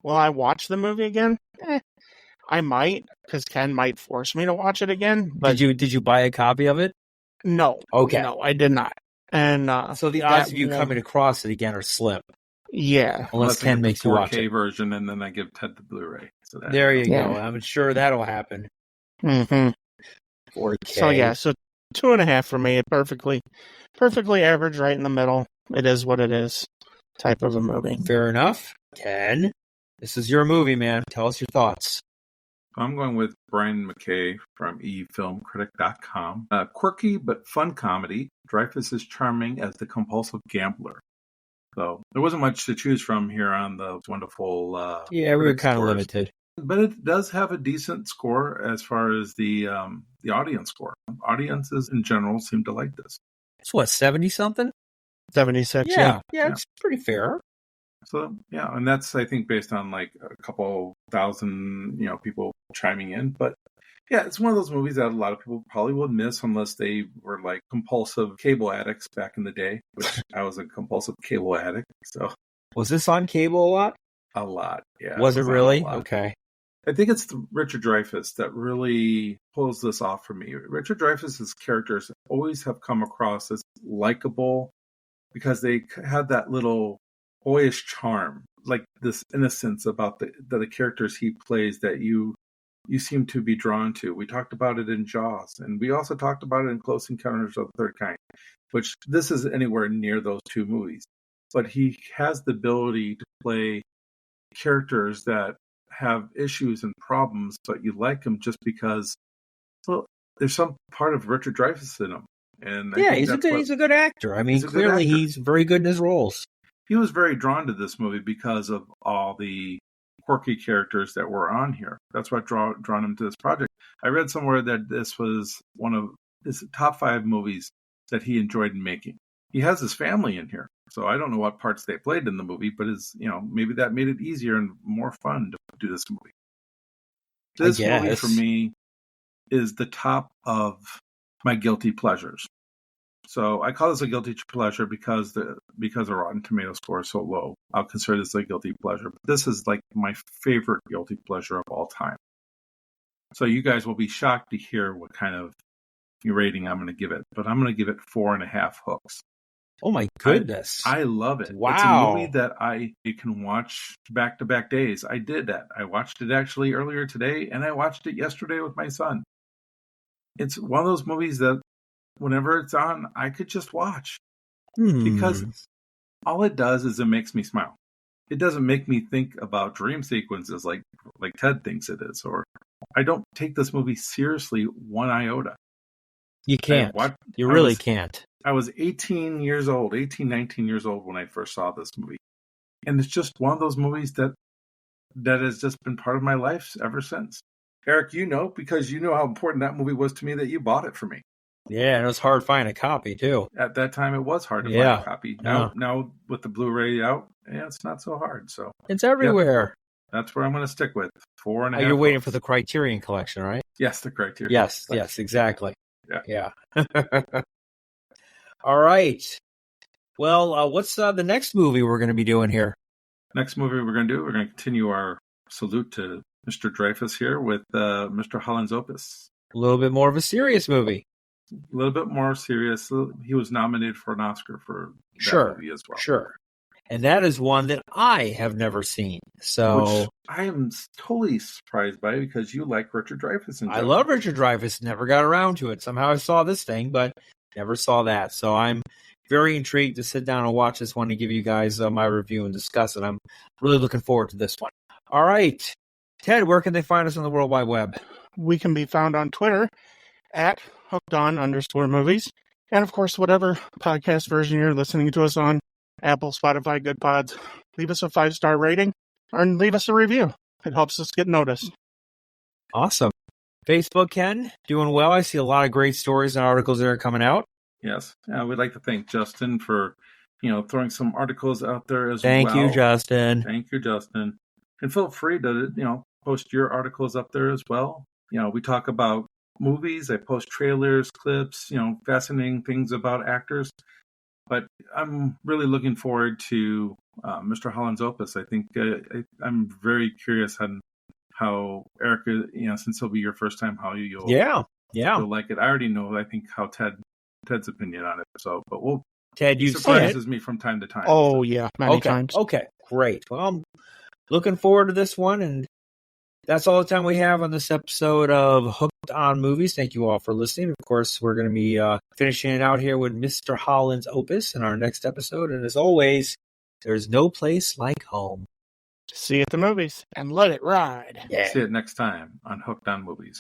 Will I watch the movie again? I might, because Ken might force me to watch it again. But did you buy a copy of it? No. Okay. No, I did not. And so the odds of you coming across it again are slim. Yeah. Unless I get Ken the makes you watch 4K it. version, and then I give Ted the Blu-ray. So that, There you Yeah. go. I'm sure that'll happen. Mm-hmm. 4K. So yeah, so 2.5 for me. Perfectly average, right in the middle. It is what it is. Type of a movie. Fair enough. Ken, this is your movie, man. Tell us your thoughts. I'm going with Brian McKay from efilmcritic.com. Quirky but fun comedy. Dreyfuss is charming as the compulsive gambler. So there wasn't much to choose from here on the wonderful. Yeah, we were critic kind of scores. limited. But it does have a decent score as far as the audience score. Audiences in general seem to like this. It's what, 70 something? 76. Yeah, it's pretty fair. So yeah, and that's I think based on like a couple thousand people chiming in. But yeah, it's one of those movies that a lot of people probably would miss unless they were like compulsive cable addicts back in the day, which I was a compulsive cable addict. So Was this on cable a lot? a lot, yeah. Was it on a really? lot. Okay. I think it's Richard Dreyfuss that really pulls this off for me. Richard Dreyfuss's characters always have come across as likable because they have that little boyish charm, like this innocence about the characters he plays that you seem to be drawn to. We talked about it in Jaws, and we also talked about it in Close Encounters of the Third Kind, which this is anywhere near those two movies. But he has the ability to play characters that have issues and problems, but you like them just because, well, there's some part of Richard Dreyfuss in him. And yeah, he's a good actor. I mean, clearly he's very good in his roles. He was very drawn to this movie because of all the quirky characters that were on here. That's what drawn him to this project. I read somewhere that this was one of his top 5 movies that he enjoyed making. He has his family in here, so I don't know what parts they played in the movie, but maybe that made it easier and more fun to do this movie. This movie for me is the top of my guilty pleasures. So I call this a guilty pleasure because the Rotten Tomato score is so low. I'll consider this a guilty pleasure. But this is like my favorite guilty pleasure of all time. So you guys will be shocked to hear what kind of rating I'm going to give it. But I'm going to give it 4.5 hooks. Oh my goodness. I love it. Wow. It's a movie that you can watch back-to-back days. I did that. I watched it actually earlier today, and I watched it yesterday with my son. It's one of those movies that whenever it's on, I could just watch. Because all it does is it makes me smile. It doesn't make me think about dream sequences like Ted thinks it is. Or I don't take this movie seriously one iota. You can't. You really can't. I was 19 years old when I first saw this movie. And it's just one of those movies that has just been part of my life ever since. Eric, because you know how important that movie was to me that you bought it for me. Yeah, and it was hard to find a copy, too. At that time, it was hard to find a copy. Now with the Blu-ray out, it's not so hard. So it's everywhere. Yep, that's where I'm going to stick with 4.5. You're waiting for the Criterion Collection, right? Yes, the Criterion. Yes, exactly. Yeah. All right. Well, what's the next movie we're going to be doing here? Next movie we're going to continue our salute to Mr. Dreyfuss here with Mr. Holland's Opus. A little bit more of a serious movie. A little bit more serious. He was nominated for an Oscar for that movie as well. Sure. And that is one that I have never seen. So which I am totally surprised by because you like Richard Dreyfuss. I love Richard Dreyfuss. Never got around to it. Somehow I saw this thing, but never saw that. So I'm very intrigued to sit down and watch this one and give you guys my review and discuss it. I'm really looking forward to this one. All right. Ted, where can they find us on the World Wide Web? We can be found on Twitter at hookedon_movies. And of course, whatever podcast version you're listening to us on, Apple, Spotify, Good Pods, leave us a 5-star rating or leave us a review. It helps us get noticed. Awesome. Facebook, Ken, doing well. I see a lot of great stories and articles that are coming out. Yes. We'd like to thank Justin for, throwing some articles out there as well. Thank you, Justin. Thank you, Justin. And feel free to, post your articles up there as well. We talk about movies. I post trailers, clips, fascinating things about actors. But I'm really looking forward to Mr. Holland's Opus. I think I'm very curious on how Eric, since it'll be your first time, how you'll like it. I already know, I think, how Ted's opinion on it. So, but we'll Ted, He you've seen it? surprises me from time to time. Oh, so. yeah, many times. Okay, great. Well, I'm looking forward to this one, and that's all the time we have on this episode of Hooked on Movies. Thank you all for listening. Of course, we're going to be finishing it out here with Mr. Holland's Opus in our next episode. And as always, there's no place like home. See you at the movies and let it ride. Yeah. See it next time on Hooked on Movies.